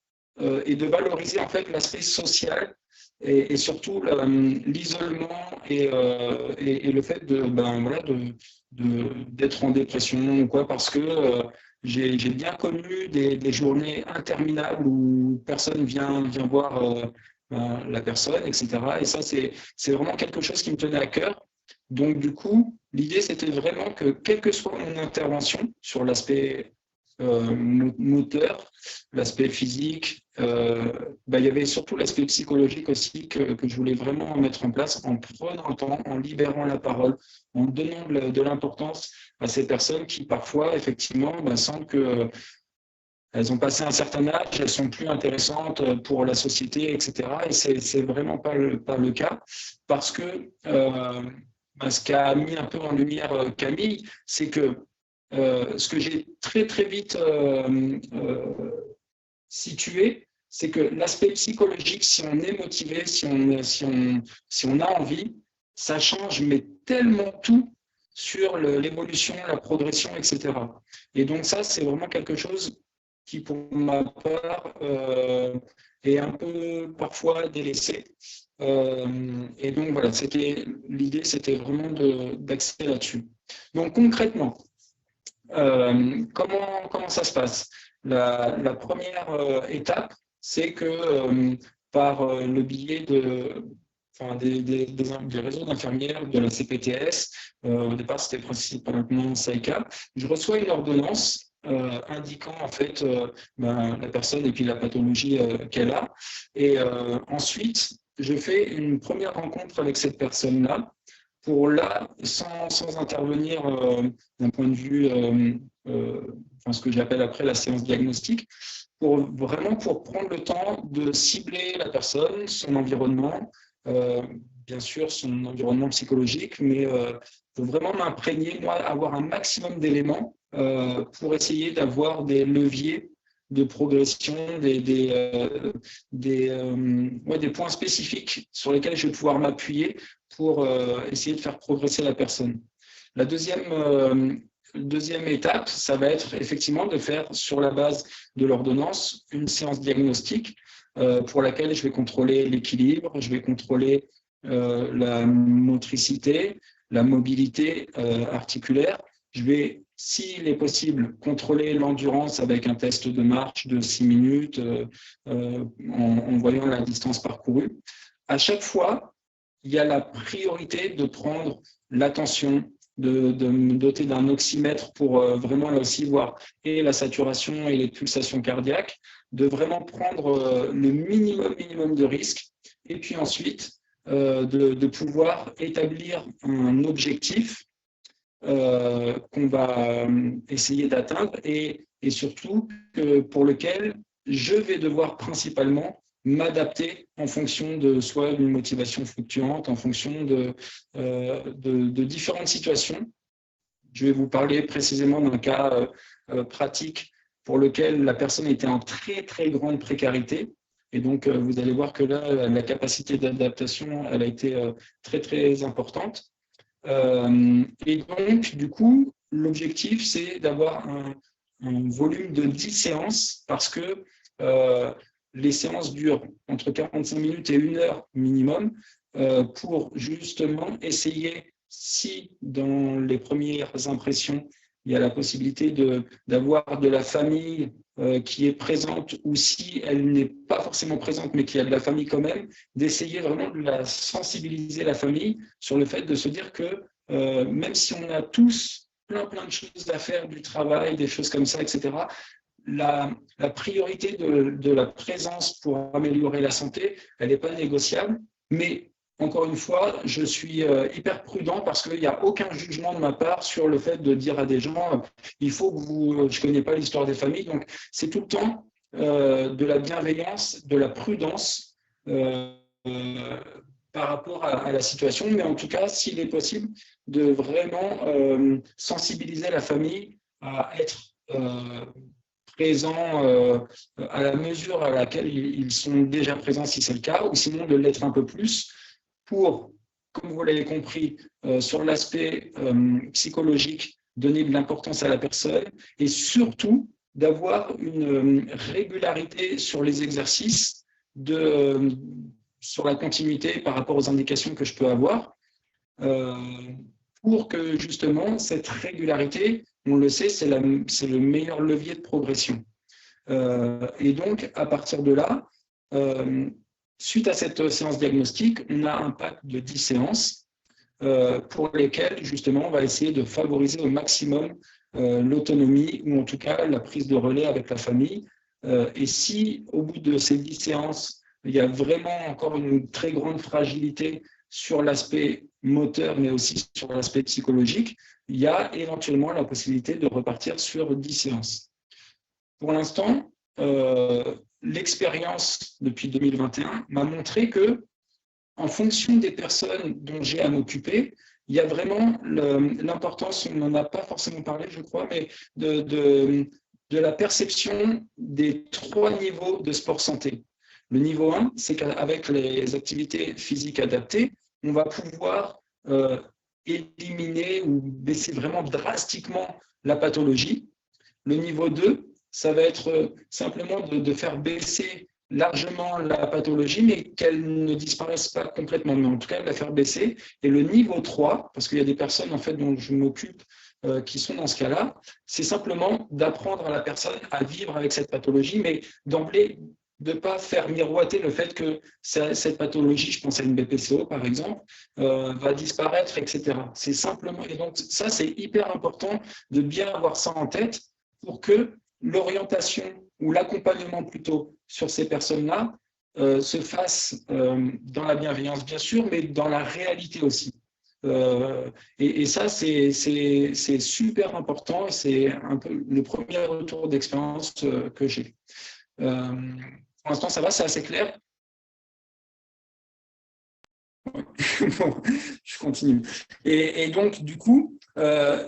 [SPEAKER 2] et de valoriser en fait l'aspect social et surtout l'isolement et le fait d'être en dépression ou quoi, parce que j'ai bien connu des journées interminables où personne vient voir la personne, etc. Et ça, c'est vraiment quelque chose qui me tenait à cœur. Donc, du coup, l'idée, c'était vraiment que, quelle que soit mon intervention sur l'aspect moteur, l'aspect physique, il y avait surtout l'aspect psychologique aussi que je voulais vraiment mettre en place en prenant le temps, en libérant la parole, en donnant de l'importance à ces personnes qui parfois, effectivement, sentent que elles ont passé un certain âge, elles sont plus intéressantes pour la société, etc. Et c'est vraiment pas le cas, parce que ce qu'a mis un peu en lumière Camille, c'est que ce que j'ai très très vite situé, c'est que l'aspect psychologique, si on est motivé, si on a envie, ça change mais tellement tout sur l'évolution, la progression, etc. Et donc ça, c'est vraiment quelque chose qui, pour ma part, est un peu parfois délaissé. Et donc voilà, l'idée, c'était vraiment d'axer là-dessus. Donc concrètement, comment ça se passe? La première étape, c'est que par le biais des réseaux d'infirmières de la CPTS, au départ c'était principalement Saïka, je reçois une ordonnance indiquant en fait la personne et puis la pathologie qu'elle a. Et ensuite, je fais une première rencontre avec cette personne-là pour là, sans intervenir d'un point de vue, ce que j'appelle après la séance diagnostique, pour prendre le temps de cibler la personne, son environnement, bien sûr son environnement psychologique, mais pour vraiment m'imprégner, moi, avoir un maximum d'éléments pour essayer d'avoir des leviers de progression, des points spécifiques sur lesquels je vais pouvoir m'appuyer pour essayer de faire progresser la personne. La deuxième étape, ça va être effectivement de faire, sur la base de l'ordonnance, une séance diagnostique pour laquelle je vais contrôler l'équilibre, je vais contrôler la motricité, la mobilité articulaire. Je vais, s'il est possible, contrôler l'endurance avec un test de marche de 6 minutes en voyant la distance parcourue. À chaque fois, il y a la priorité de prendre l'attention, de me doter d'un oxymètre pour vraiment là aussi voir et la saturation et les pulsations cardiaques, de vraiment prendre le minimum de risque, et puis ensuite de pouvoir établir un objectif qu'on va essayer d'atteindre et surtout pour lequel je vais devoir principalement m'adapter en fonction de soit une motivation fluctuante, en fonction de différentes situations. Je vais vous parler précisément d'un cas pratique pour lequel la personne était en très très grande précarité. Et donc, vous allez voir que là, la capacité d'adaptation, elle a été très, très importante. Et donc, du coup, l'objectif, c'est d'avoir un volume de 10 séances parce que les séances durent entre 45 minutes et 1 heure minimum pour justement essayer, si dans les premières impressions, il y a la possibilité d'avoir de la famille qui est présente, ou si elle n'est pas forcément présente, mais qu'il y a de la famille quand même, d'essayer vraiment de la sensibiliser, la famille, sur le fait de se dire que même si on a tous plein de choses à faire, du travail, des choses comme ça, etc., la priorité de la présence pour améliorer la santé, elle n'est pas négociable. Mais encore une fois, je suis hyper prudent parce qu'il n'y a aucun jugement de ma part sur le fait de dire à des gens il faut que vous… Je ne connais pas l'histoire des familles, donc c'est tout le temps de la bienveillance, de la prudence par rapport à la situation. Mais en tout cas, s'il est possible, de vraiment sensibiliser la famille à être présents à la mesure à laquelle ils sont déjà présents, si c'est le cas, ou sinon de l'être un peu plus pour, comme vous l'avez compris, sur l'aspect psychologique, donner de l'importance à la personne et surtout d'avoir une régularité sur les exercices, sur la continuité par rapport aux indications que je peux avoir, pour que justement cette régularité, on le sait, c'est le meilleur levier de progression. Et donc, à partir de là, suite à cette séance diagnostique, on a un pack de 10 séances pour lesquelles, justement, on va essayer de favoriser au maximum l'autonomie ou en tout cas la prise de relais avec la famille. Et si, au bout de ces 10 séances, il y a vraiment encore une très grande fragilité sur l'aspect moteur, mais aussi sur l'aspect psychologique, il y a éventuellement la possibilité de repartir sur 10 séances. Pour l'instant, l'expérience depuis 2021 m'a montré que, en fonction des personnes dont j'ai à m'occuper, il y a vraiment l'importance, on n'en a pas forcément parlé, je crois, mais de la perception des 3 niveaux de sport santé. Le niveau 1, c'est qu'avec les activités physiques adaptées, on va pouvoir éliminer ou baisser vraiment drastiquement la pathologie. Le niveau 2, ça va être simplement de faire baisser largement la pathologie, mais qu'elle ne disparaisse pas complètement, mais en tout cas de la faire baisser. Et le niveau 3, parce qu'il y a des personnes en fait dont je m'occupe qui sont dans ce cas-là, c'est simplement d'apprendre à la personne à vivre avec cette pathologie, mais d'emblée de ne pas faire miroiter le fait que cette pathologie, je pense à une BPCO par exemple, va disparaître, etc. C'est simplement, et donc ça c'est hyper important de bien avoir ça en tête pour que l'orientation ou l'accompagnement plutôt sur ces personnes-là se fasse dans la bienveillance bien sûr, mais dans la réalité aussi. Et ça, c'est super important et c'est un peu le premier retour d'expérience que j'ai. Pour l'instant, ça va, c'est assez clair. Bon, je continue. Et donc, du coup,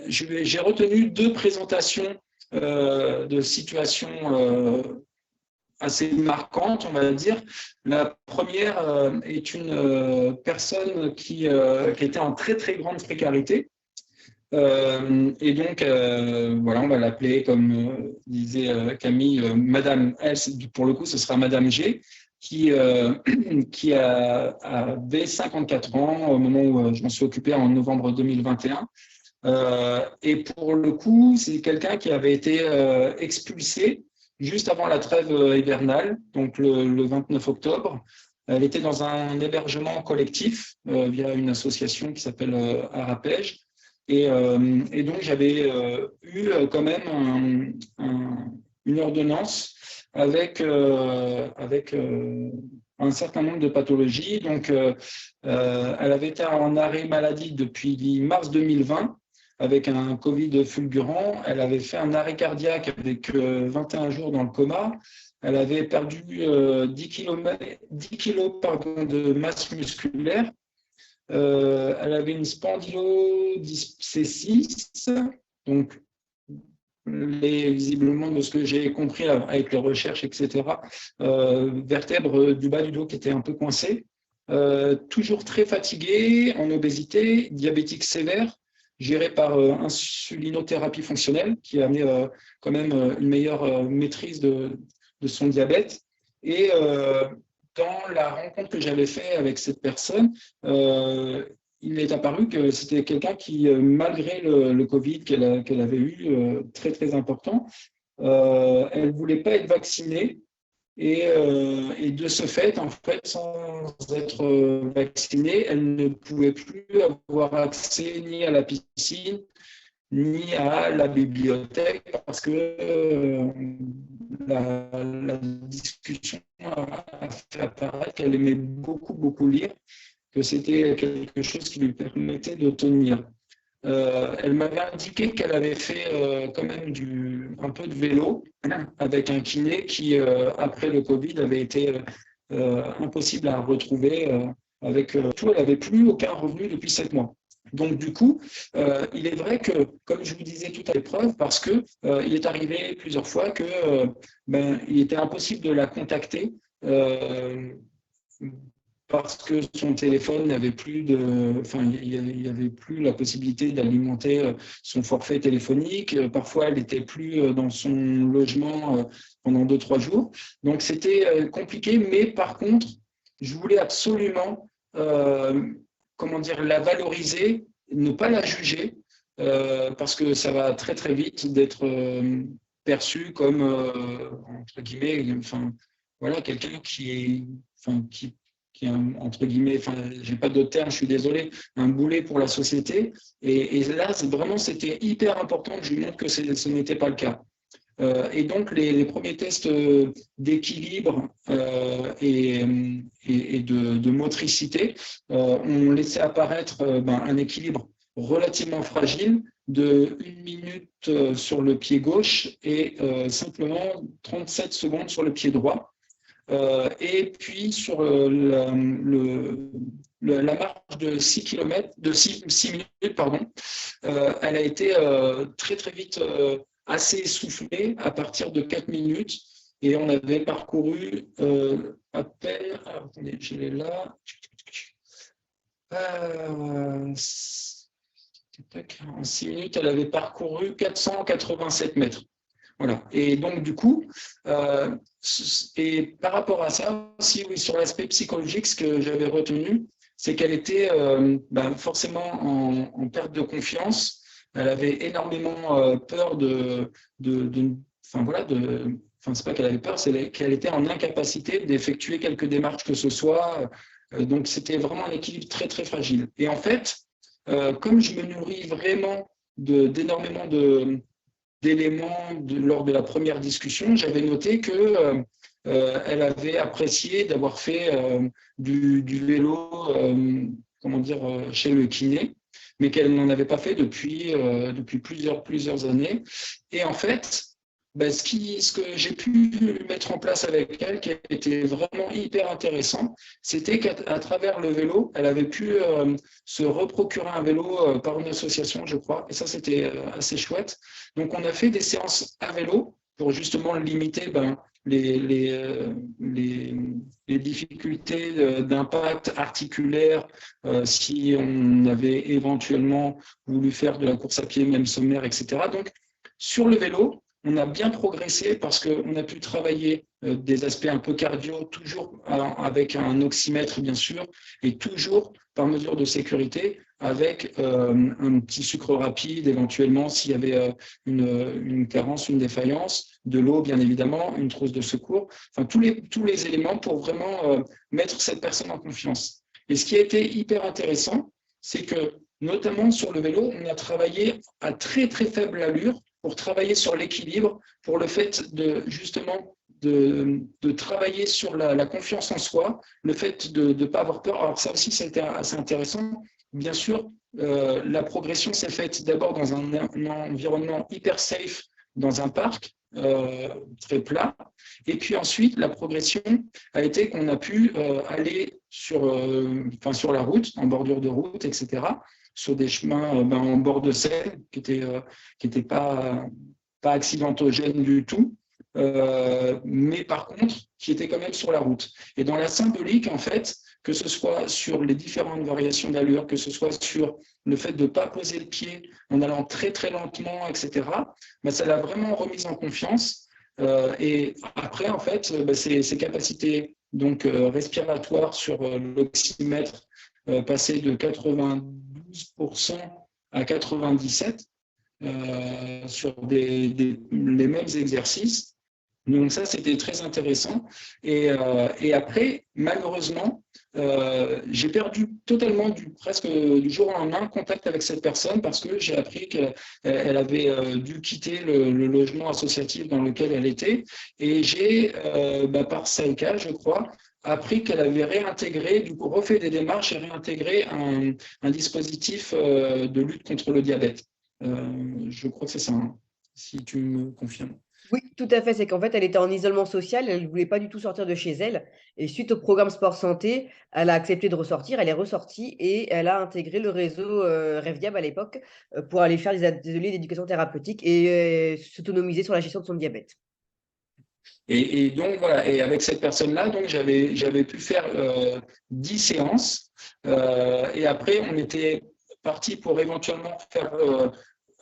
[SPEAKER 2] j'ai retenu 2 présentations de situations assez marquantes, on va dire. La première est une personne qui était en très, très grande précarité. Et donc, voilà, on va l'appeler, comme disait Camille, Madame S, pour le coup, ce sera Madame G, qui avait 54 ans au moment où je m'en suis occupé en novembre 2021. Et pour le coup, c'est quelqu'un qui avait été expulsé juste avant la trêve hivernale, donc le 29 octobre. Elle était dans un hébergement collectif via une association qui s'appelle Arapège. Et donc, j'avais eu quand même une ordonnance avec un certain nombre de pathologies. Donc, elle avait été en arrêt maladie depuis mars 2020 avec un Covid fulgurant. Elle avait fait un arrêt cardiaque avec 21 jours dans le coma. Elle avait perdu 10 kilos de masse musculaire. Elle avait une spondylodysplasie, donc visiblement, de ce que j'ai compris avec les recherches, etc., vertèbres du bas du dos qui étaient un peu coincées. Toujours très fatigué, en obésité, diabétique sévère, géré par insulinothérapie fonctionnelle, qui a amené quand même une meilleure maîtrise de son diabète. Et dans la rencontre que j'avais faite avec cette personne, il est apparu que c'était quelqu'un qui, malgré le Covid qu'elle avait eu, très très important, elle ne voulait pas être vaccinée. Et de ce fait, en fait, sans être vaccinée, elle ne pouvait plus avoir accès ni à la piscine, ni à la bibliothèque, parce que la discussion a fait apparaître qu'elle aimait beaucoup, beaucoup lire, que c'était quelque chose qui lui permettait de tenir. Elle m'avait indiqué qu'elle avait fait quand même un peu de vélo avec un kiné qui, après le Covid, avait été impossible à retrouver. Avec tout, elle n'avait plus aucun revenu depuis 7 mois. Donc, du coup, il est vrai que, comme je vous disais tout à l'épreuve, parce que il est arrivé plusieurs fois que il était impossible de la contacter parce que son téléphone n'avait plus il n'y avait plus la possibilité d'alimenter son forfait téléphonique. Parfois, elle n'était plus dans son logement pendant 2-3 jours. Donc, c'était compliqué, mais par contre, je voulais absolument la valoriser, ne pas la juger, parce que ça va très très vite d'être perçu comme, entre guillemets, voilà, quelqu'un qui est entre guillemets, j'ai pas d'autres termes, je suis désolé, un boulet pour la société. Et là, vraiment, c'était hyper important que je lui montre que ce n'était pas le cas. Et donc, les premiers tests d'équilibre et de motricité ont laissé apparaître un équilibre relativement fragile de 1 minute sur le pied gauche et simplement 37 secondes sur le pied droit. Et puis sur la marche de 6 km, de 6 minutes, pardon, elle a été très très vite assez essoufflée à partir de 4 minutes. Et on avait parcouru à peine, attendez, je l'ai là, en 6 minutes, elle avait parcouru 487 mètres. Voilà. Et donc, du coup, et par rapport à ça, aussi, oui, sur l'aspect psychologique, ce que j'avais retenu, c'est qu'elle était forcément en perte de confiance. Elle avait énormément peur c'est pas qu'elle avait peur, c'est qu'elle était en incapacité d'effectuer quelques démarches que ce soit. Donc, c'était vraiment un équilibre très, très fragile. Et en fait, comme je me nourris vraiment d'énormément d'éléments lors de la première discussion, j'avais noté que elle avait apprécié d'avoir fait du vélo, chez le kiné, mais qu'elle n'en avait pas fait depuis plusieurs années. Et en fait, ce que j'ai pu mettre en place avec elle, qui était vraiment hyper intéressant, c'était qu'à travers le vélo, elle avait pu se reprocurer un vélo par une association, je crois, et ça, c'était assez chouette. Donc, on a fait des séances à vélo pour justement limiter les difficultés d'impact articulaire si on avait éventuellement voulu faire de la course à pied, même sommaire, etc. Donc, sur le vélo, on a bien progressé parce qu'on a pu travailler des aspects un peu cardio, toujours avec un oxymètre, bien sûr, et toujours par mesure de sécurité, avec un petit sucre rapide, éventuellement, s'il y avait une carence, une défaillance, de l'eau, bien évidemment, une trousse de secours, tous les éléments pour vraiment mettre cette personne en confiance. Et ce qui a été hyper intéressant, c'est que, notamment sur le vélo, on a travaillé à très, très faible allure pour travailler sur l'équilibre, pour le fait justement de travailler sur la confiance en soi, le fait de ne pas avoir peur. Alors ça aussi, ça a été assez intéressant. Bien sûr, la progression s'est faite d'abord dans un environnement hyper safe, dans un parc très plat. Et puis ensuite, la progression a été qu'on a pu aller sur la route, en bordure de route, etc., sur des chemins en bord de Seine qui n'étaient pas pas accidentogène du tout, mais par contre, qui était quand même sur la route. Et dans la symbolique, en fait, que ce soit sur les différentes variations d'allure, que ce soit sur le fait de ne pas poser le pied en allant très très lentement, etc., ben, ça l'a vraiment remise en confiance. Et après, en fait, ben, ses capacités donc, respiratoires sur l'oxymètre passaient de 92% à 97% sur les mêmes exercices. Donc ça, c'était très intéressant. Et après, malheureusement, j'ai perdu totalement, presque du jour au lendemain, contact avec cette personne parce que j'ai appris qu'elle avait dû quitter le logement associatif dans lequel elle était. Et j'ai, par Saïka, je crois, appris qu'elle avait réintégré, du coup, refait des démarches et réintégré un dispositif de lutte contre le diabète. Je crois que c'est ça, hein, si tu me confirmes.
[SPEAKER 1] Oui, tout à fait. C'est qu'en fait, elle était en isolement social. Elle ne voulait pas du tout sortir de chez elle. Et suite au programme Sport Santé, elle a accepté de ressortir. Elle est ressortie et elle a intégré le réseau RevDiab à l'époque pour aller faire des ateliers d'éducation thérapeutique et s'autonomiser sur la gestion de son diabète.
[SPEAKER 2] Et donc, voilà, et avec cette personne-là, donc j'avais pu faire 10 séances. Et après, on était parti pour éventuellement faire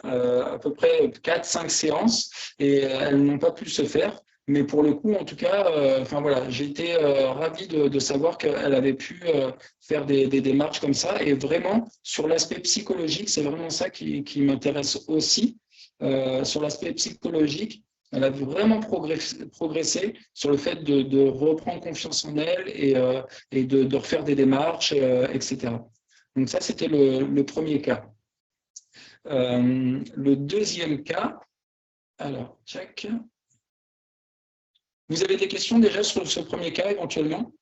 [SPEAKER 2] à peu près 4-5 séances. Et elles n'ont pas pu se faire. Mais pour le coup, en tout cas, enfin voilà, j'ai été ravi de savoir qu'elle avait pu faire des démarches comme ça. Et vraiment, sur l'aspect psychologique, c'est vraiment ça qui m'intéresse aussi. Sur l'aspect psychologique, elle a vraiment progressé sur le fait de reprendre confiance en elle et de refaire des démarches, etc. Donc ça, c'était le premier cas. Le deuxième cas, alors, check. Vous avez des questions déjà sur ce premier cas éventuellement?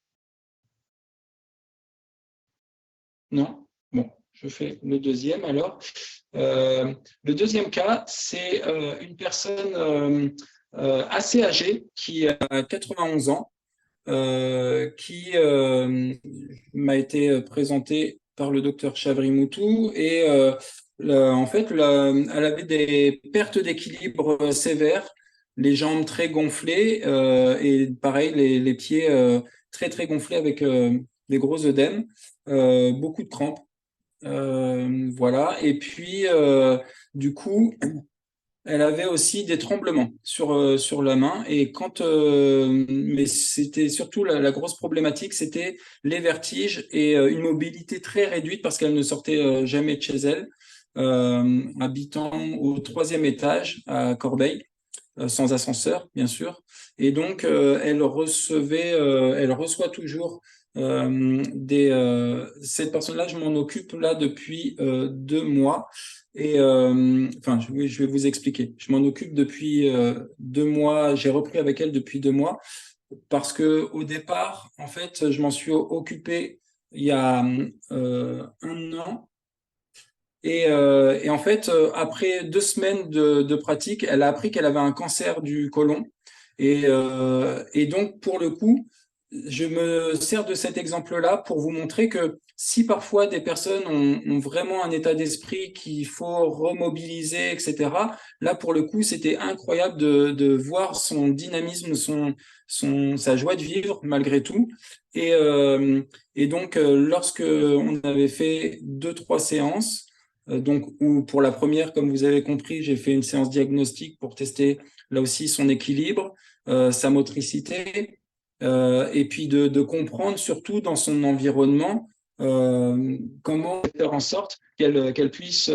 [SPEAKER 2] Non? Bon, je fais le deuxième alors. Le deuxième cas, c'est une personne assez âgée qui a 91 ans, qui m'a été présentée par le docteur Chavry-Moutou et en fait, elle avait des pertes d'équilibre sévères, les jambes très gonflées et pareil, les pieds très très gonflés avec des gros œdèmes, beaucoup de crampes. Voilà. Et puis, du coup, elle avait aussi des tremblements sur la main. Et mais c'était surtout la grosse problématique, c'était les vertiges et une mobilité très réduite parce qu'elle ne sortait jamais de chez elle, habitant au 3e étage à Corbeil, sans ascenseur, bien sûr. Et donc, elle reçoit toujours cette personne-là, je m'en occupe là depuis 2 mois. Et enfin, oui, je vais vous expliquer. Je m'en occupe depuis 2 mois. J'ai repris avec elle depuis 2 mois parce que au départ, en fait, je m'en suis occupé il y a 1 an. Et en fait, après 2 semaines de pratique, elle a appris qu'elle avait un cancer du côlon. Et donc, pour le coup, je me sers de cet exemple-là pour vous montrer que si parfois des personnes ont vraiment un état d'esprit qu'il faut remobiliser, etc., là, pour le coup, c'était incroyable de voir son dynamisme, sa joie de vivre malgré tout. Et donc, lorsque on avait fait 2-3 séances, donc, où pour la première, comme vous avez compris, j'ai fait une séance diagnostique pour tester là aussi son équilibre, sa motricité, et puis de comprendre surtout dans son environnement comment faire en sorte qu'elle puisse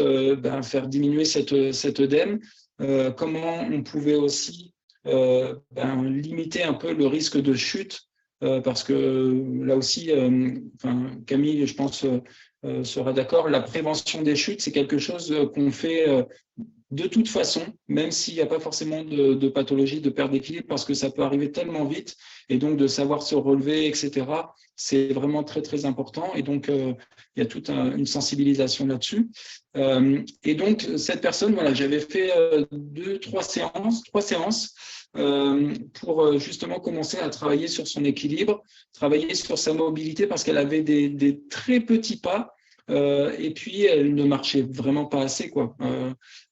[SPEAKER 2] faire diminuer cet œdème, comment on pouvait aussi limiter un peu le risque de chute, parce que là aussi, Camille, je pense, sera d'accord, la prévention des chutes, c'est quelque chose qu'on fait de toute façon, même s'il n'y a pas forcément de pathologie, de perte d'équilibre, parce que ça peut arriver tellement vite, et donc de savoir se relever, etc., c'est vraiment très, très important. Et donc, il y a toute une sensibilisation là-dessus. Et donc, cette personne, voilà, j'avais fait 3 séances pour justement commencer à travailler sur son équilibre, travailler sur sa mobilité, parce qu'elle avait des très petits pas, Et puis elle ne marchait vraiment pas assez, quoi.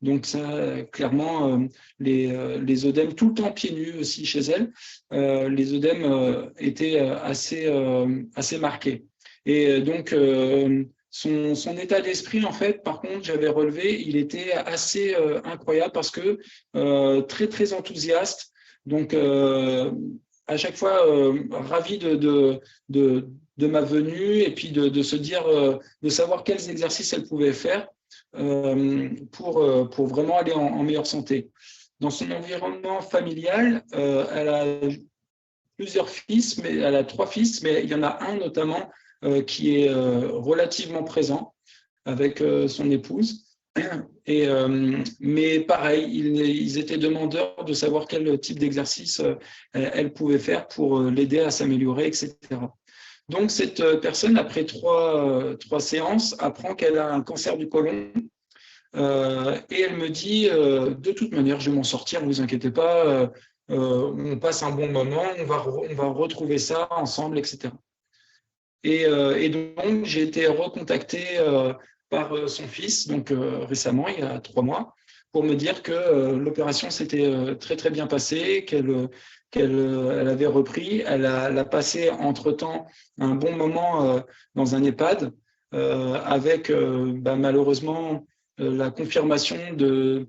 [SPEAKER 2] Donc ça, clairement, les œdèmes, tout le temps pieds nus aussi chez elle, les œdèmes étaient assez marqués. Et donc, son état d'esprit, en fait, par contre, j'avais relevé, il était assez incroyable parce que très, très enthousiaste. Donc, à chaque fois, ravi de ma venue et puis de se dire, de savoir quels exercices elle pouvait faire pour vraiment aller en meilleure santé. Dans son environnement familial, elle a plusieurs fils, mais elle a 3 fils, mais il y en a un notamment qui est relativement présent avec son épouse. Mais pareil, ils étaient demandeurs de savoir quel type d'exercice elle pouvait faire pour l'aider à s'améliorer, etc. Donc, cette personne, après 3 séances, apprend qu'elle a un cancer du côlon. Et elle me dit, de toute manière, je vais m'en sortir, ne vous inquiétez pas, on passe un bon moment, on va retrouver ça ensemble, etc. Et donc, j'ai été recontacté par son fils, donc récemment, il y a 3 mois, pour me dire que l'opération s'était très, très bien passée, qu'elle avait repris. Elle a passé entre-temps un bon moment dans un EHPAD avec malheureusement la confirmation de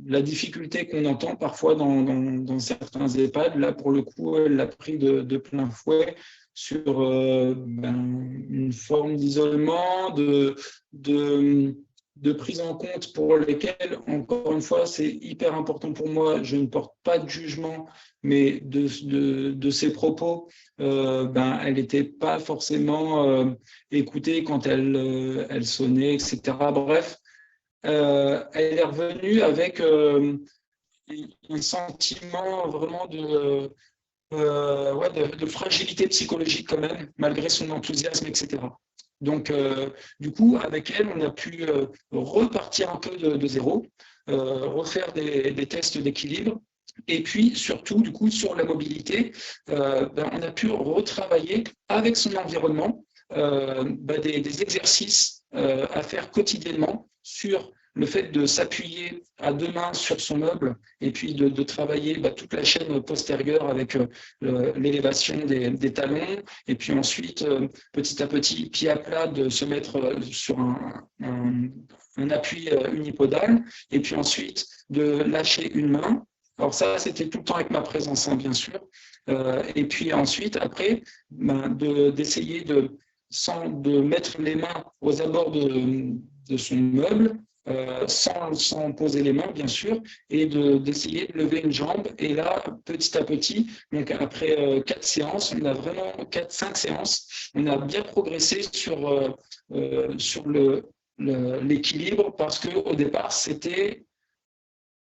[SPEAKER 2] la difficulté qu'on entend parfois dans certains EHPAD. Là, pour le coup, elle l'a pris de plein fouet sur une forme d'isolement, de prise en compte pour lesquelles, encore une fois, c'est hyper important pour moi. Je ne porte pas de jugement, mais de ses propos, elle n'était pas forcément écoutée quand elle sonnait, etc. Bref, elle est revenue avec un sentiment vraiment de fragilité psychologique quand même, malgré son enthousiasme, etc. Donc, du coup, avec elle, on a pu repartir un peu de zéro, refaire des tests d'équilibre. Et puis, surtout, du coup, sur la mobilité, on a pu retravailler avec son environnement des exercices à faire quotidiennement sur le fait de s'appuyer à 2 mains sur son meuble et puis de travailler toute la chaîne postérieure avec l'élévation des talons et puis ensuite, petit à petit, pied à plat, de se mettre sur un appui unipodal et puis ensuite de lâcher une main. Alors ça, c'était tout le temps avec ma présence, hein, bien sûr. Et puis ensuite, après, d'essayer de mettre les mains aux abords de son meuble, sans poser les mains, bien sûr, et d'essayer de lever une jambe. Et là, petit à petit, donc après 4 séances, on a vraiment 4-5 séances, on a bien progressé sur l'équilibre parce qu'au départ, c'était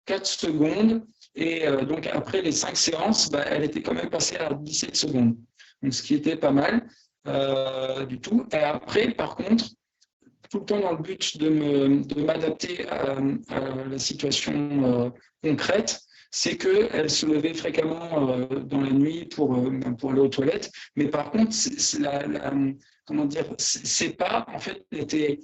[SPEAKER 2] 4 secondes. Et donc, après les 5 séances, elle était quand même passée à 17 secondes. Donc, ce qui était pas mal du tout. Et après, par contre, tout le temps dans le but de m'adapter à la situation concrète, c'est qu'elle se levait fréquemment dans la nuit pour aller aux toilettes. Mais par contre, comment dire, ses pas, en fait, n'étaient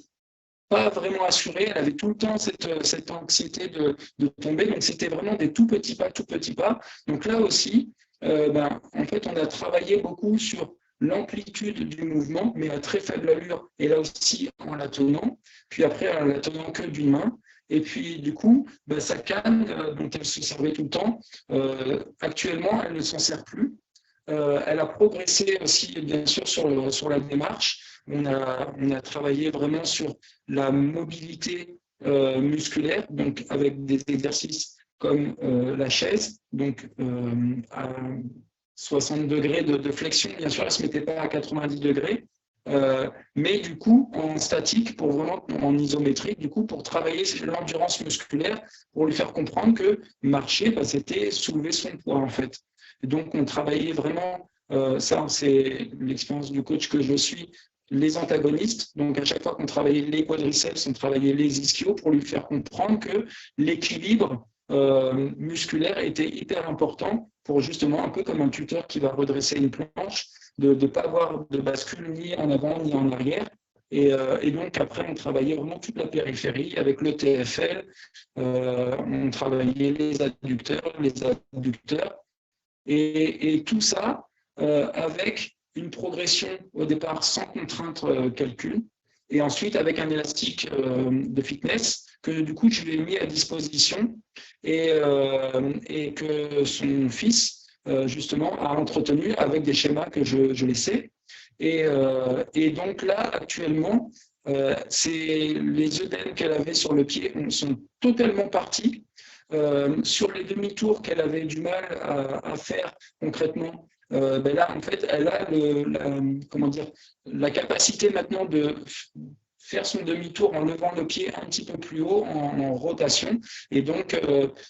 [SPEAKER 2] pas vraiment assurés. Elle avait tout le temps cette anxiété de tomber. Donc, c'était vraiment des tout petits pas, tout petits pas. Donc là aussi, en fait, on a travaillé beaucoup sur l'amplitude du mouvement, mais à très faible allure, et là aussi en la tenant, puis après en la tenant que d'une main. Et puis du coup, sa canne dont elle se servait tout le temps, actuellement, elle ne s'en sert plus. Elle a progressé aussi, bien sûr, sur la démarche. On a travaillé vraiment sur la mobilité musculaire, donc avec des exercices comme la chaise, donc à 60 degrés de flexion, bien sûr, elle ne se mettait pas à 90 degrés, mais du coup, en statique, pour vraiment en isométrique, du coup, pour travailler l'endurance musculaire, pour lui faire comprendre que marcher, c'était soulever son poids, en fait. Et donc, on travaillait vraiment, ça, c'est l'expérience du coach que je suis, les antagonistes. Donc, à chaque fois qu'on travaillait les quadriceps, on travaillait les ischios pour lui faire comprendre que l'équilibre musculaire était hyper important pour justement, un peu comme un tuteur qui va redresser une planche, de ne pas avoir de bascule ni en avant ni en arrière. Et donc, après, on travaillait vraiment toute la périphérie avec le TFL. On travaillait les adducteurs. Et tout ça avec une progression au départ sans contrainte calcul. Et ensuite, avec un élastique de fitness que du coup, je lui ai mis à disposition et que son fils, justement, a entretenu avec des schémas que je laissais. Et donc là, actuellement, les œdèmes qu'elle avait sur le pied sont totalement partis. Sur les demi-tours qu'elle avait du mal à faire concrètement, ben là, en fait, elle a comment dire, la capacité maintenant de faire son demi-tour en levant le pied un petit peu plus haut en rotation. Et donc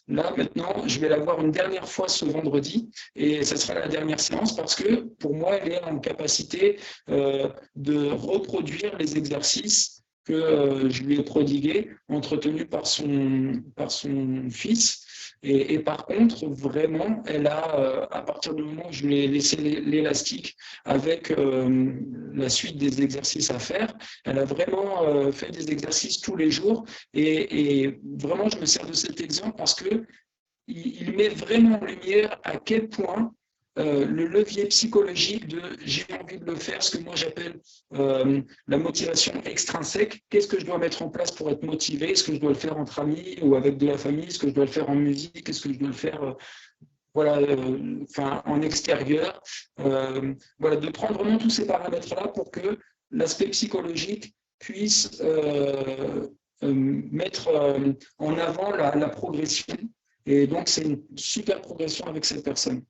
[SPEAKER 2] là, maintenant, je vais la voir une dernière fois ce vendredi et ce sera la dernière séance parce que pour moi, elle est en capacité de reproduire les exercices que je lui ai prodigués, entretenus par son fils. Et par contre, vraiment, elle a, à partir du moment où je lui ai laissé l'élastique avec la suite des exercices à faire, elle a vraiment fait des exercices tous les jours. Et vraiment, je me sers de cet exemple parce que il met vraiment en lumière à quel point le levier psychologique de j'ai envie de le faire, ce que moi j'appelle la motivation extrinsèque. Qu'est-ce que je dois mettre en place pour être motivé? Est-ce que je dois le faire entre amis ou avec de la famille? Est-ce que je dois le faire en musique? Est-ce que je dois le faire voilà, en extérieur? Voilà, de prendre vraiment tous ces paramètres-là pour que l'aspect psychologique puisse mettre en avant la progression. Et donc, c'est une super progression avec cette personne.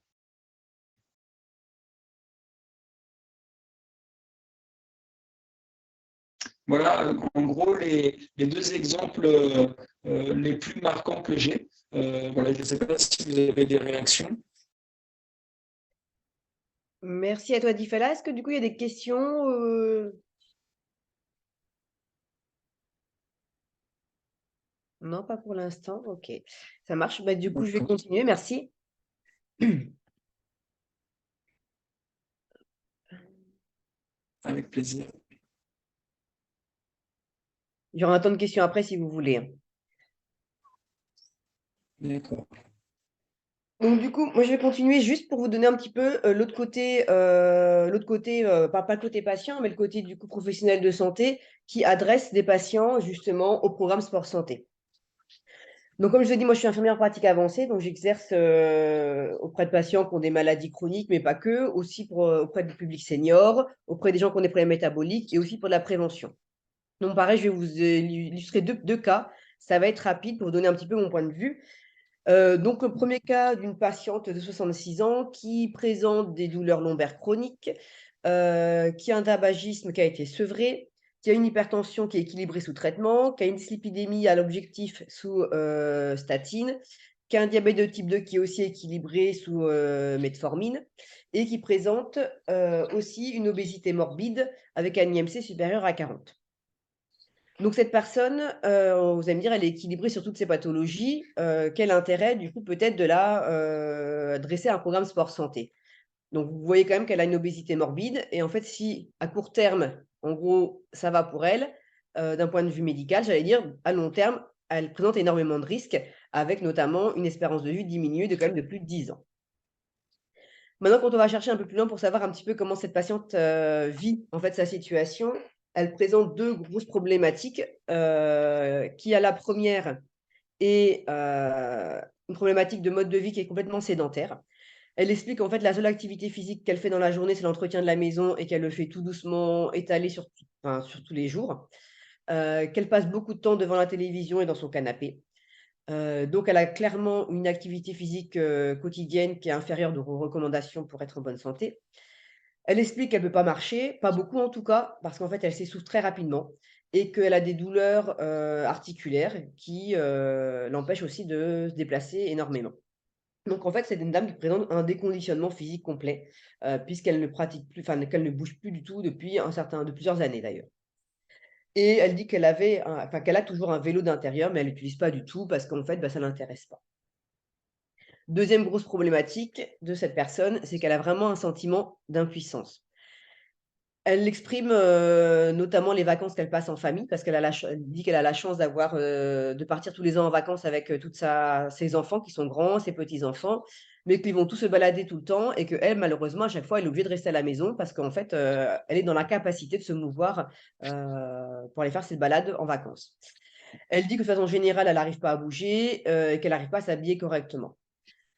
[SPEAKER 2] Voilà, en gros, les deux exemples les plus marquants que j'ai. Voilà, je ne sais pas si vous avez des réactions.
[SPEAKER 1] Merci à toi, Difala. Est-ce que du coup, il y a des questions Non, pas pour l'instant. Ok, ça marche. Bah, du coup, je vais continuer. Merci.
[SPEAKER 2] Avec plaisir.
[SPEAKER 1] Il y aura un temps de questions après si vous voulez.
[SPEAKER 2] D'accord.
[SPEAKER 1] Donc du coup, moi je vais continuer juste pour vous donner un petit peu l'autre côté, pas le côté patient, mais le côté du coup professionnel de santé qui adresse des patients justement au programme Sport Santé. Donc comme je vous ai dit, moi je suis infirmière en pratique avancée, donc j'exerce auprès de patients qui ont des maladies chroniques, mais pas que, aussi auprès du public senior, auprès des gens qui ont des problèmes métaboliques et aussi pour de la prévention. Donc pareil, je vais vous illustrer deux cas. Ça va être rapide pour vous donner un petit peu mon point de vue. Donc, le premier cas d'une patiente de 66 ans qui présente des douleurs lombaires chroniques, qui a un tabagisme qui a été sevré, qui a une hypertension qui est équilibrée sous traitement, qui a une dyslipidémie à l'objectif sous statine, qui a un diabète de type 2 qui est aussi équilibré sous metformine et qui présente aussi une obésité morbide avec un IMC supérieur à 40. Donc cette personne, vous allez me dire, elle est équilibrée sur toutes ces pathologies. Quel intérêt, du coup, peut-être de la dresser à un programme sport santé? Donc vous voyez quand même qu'elle a une obésité morbide. Et en fait, si à court terme, en gros, ça va pour elle, d'un point de vue médical, j'allais dire, à long terme, elle présente énormément de risques, avec notamment une espérance de vie diminuée de quand même de plus de 10 ans. Maintenant, quand on va chercher un peu plus loin pour savoir un petit peu comment cette patiente vit en fait sa situation, elle présente deux grosses problématiques. Qui a la première est une problématique de mode de vie qui est complètement sédentaire. Elle explique en fait la seule activité physique qu'elle fait dans la journée, c'est l'entretien de la maison et qu'elle le fait tout doucement, étalé sur tous les jours. Qu'elle passe beaucoup de temps devant la télévision et dans son canapé. Donc, elle a clairement une activité physique quotidienne qui est inférieure aux recommandations pour être en bonne santé. Elle explique qu'elle ne peut pas marcher, pas beaucoup en tout cas, parce qu'en fait, elle s'essouffle très rapidement et qu'elle a des douleurs articulaires qui l'empêchent aussi de se déplacer énormément. Donc, en fait, c'est une dame qui présente un déconditionnement physique complet, puisqu'elle ne pratique plus, enfin, qu'elle ne bouge plus du tout depuis de plusieurs années d'ailleurs. Et elle dit qu'elle a toujours un vélo d'intérieur, mais elle l'utilise pas du tout parce qu'en fait, ça ne l'intéresse pas. Deuxième grosse problématique de cette personne, c'est qu'elle a vraiment un sentiment d'impuissance. Elle exprime notamment les vacances qu'elle passe en famille, parce elle dit qu'elle a la chance de partir tous les ans en vacances avec ses enfants qui sont grands, ses petits-enfants, mais qu'ils vont tous se balader tout le temps et qu'elle, malheureusement, à chaque fois, elle est obligée de rester à la maison parce qu'en fait, elle est dans l'incapacité de se mouvoir pour aller faire ses balades en vacances. Elle dit que de façon générale, elle n'arrive pas à bouger et qu'elle n'arrive pas à s'habiller correctement.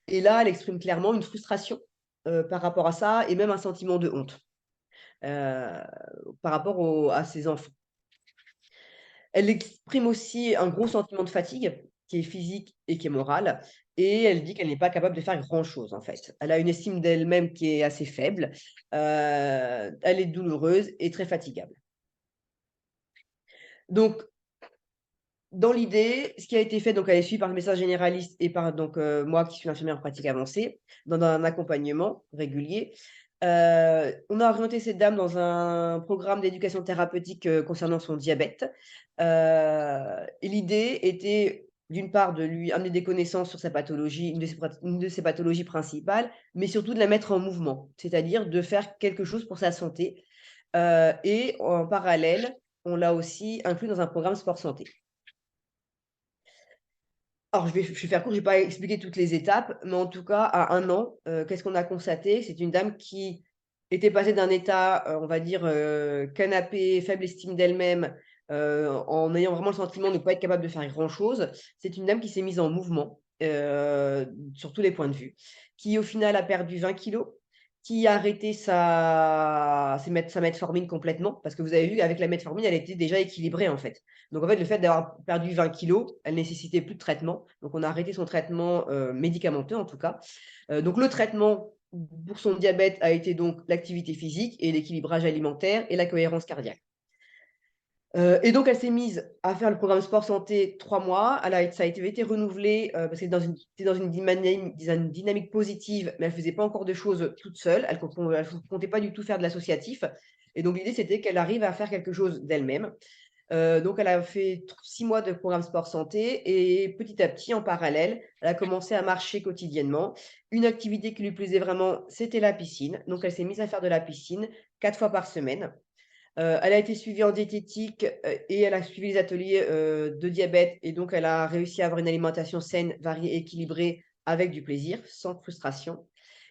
[SPEAKER 1] Et là, elle exprime clairement une frustration par rapport à ça et même un sentiment de honte euh, par rapport à ses enfants. Elle exprime aussi un gros sentiment de fatigue qui est physique et qui est moral. Et elle dit qu'elle n'est pas capable de faire grand-chose, en fait. Elle a une estime d'elle-même qui est assez faible. Elle est douloureuse et très fatigable. Donc, dans l'idée, ce qui a été fait, donc elle est suivie par le médecin généraliste et par moi qui suis infirmière en pratique avancée, dans un accompagnement régulier. On a orienté cette dame dans un programme d'éducation thérapeutique concernant son diabète. Et l'idée était, d'une part, de lui amener des connaissances sur sa pathologie, une de ses pathologies principales, mais surtout de la mettre en mouvement, c'est-à-dire de faire quelque chose pour sa santé. Et en parallèle, on l'a aussi inclus dans un programme sport-santé. Alors, je vais faire court, je vais pas expliquer toutes les étapes, mais en tout cas, à 1 an, qu'est-ce qu'on a constaté? C'est une dame qui était passée d'un état, on va dire, canapé, faible estime d'elle-même, en ayant vraiment le sentiment de ne pas être capable de faire grand-chose. C'est une dame qui s'est mise en mouvement, sur tous les points de vue, qui au final a perdu 20 kilos, qui a arrêté sa metformine complètement, parce que vous avez vu, avec la metformine, elle était déjà équilibrée, en fait. Donc, en fait, le fait d'avoir perdu 20 kilos, elle nécessitait plus de traitement. Donc, on a arrêté son traitement médicamenteux, en tout cas. Donc, le traitement pour son diabète a été donc l'activité physique et l'équilibrage alimentaire et la cohérence cardiaque. Et donc, elle s'est mise à faire le programme sport santé 3 mois. Ça a été renouvelé parce qu'elle était dans une dynamique positive, mais elle ne faisait pas encore de choses toute seule. Elle ne comptait pas du tout faire de l'associatif. Et donc, l'idée, c'était qu'elle arrive à faire quelque chose d'elle-même. Donc, elle a fait 6 mois de programme sport santé et petit à petit, en parallèle, elle a commencé à marcher quotidiennement. Une activité qui lui plaisait vraiment, c'était la piscine. Donc, elle s'est mise à faire de la piscine 4 fois par semaine. Elle a été suivie en diététique et elle a suivi les ateliers de diabète. Et donc, elle a réussi à avoir une alimentation saine, variée, équilibrée, avec du plaisir, sans frustration.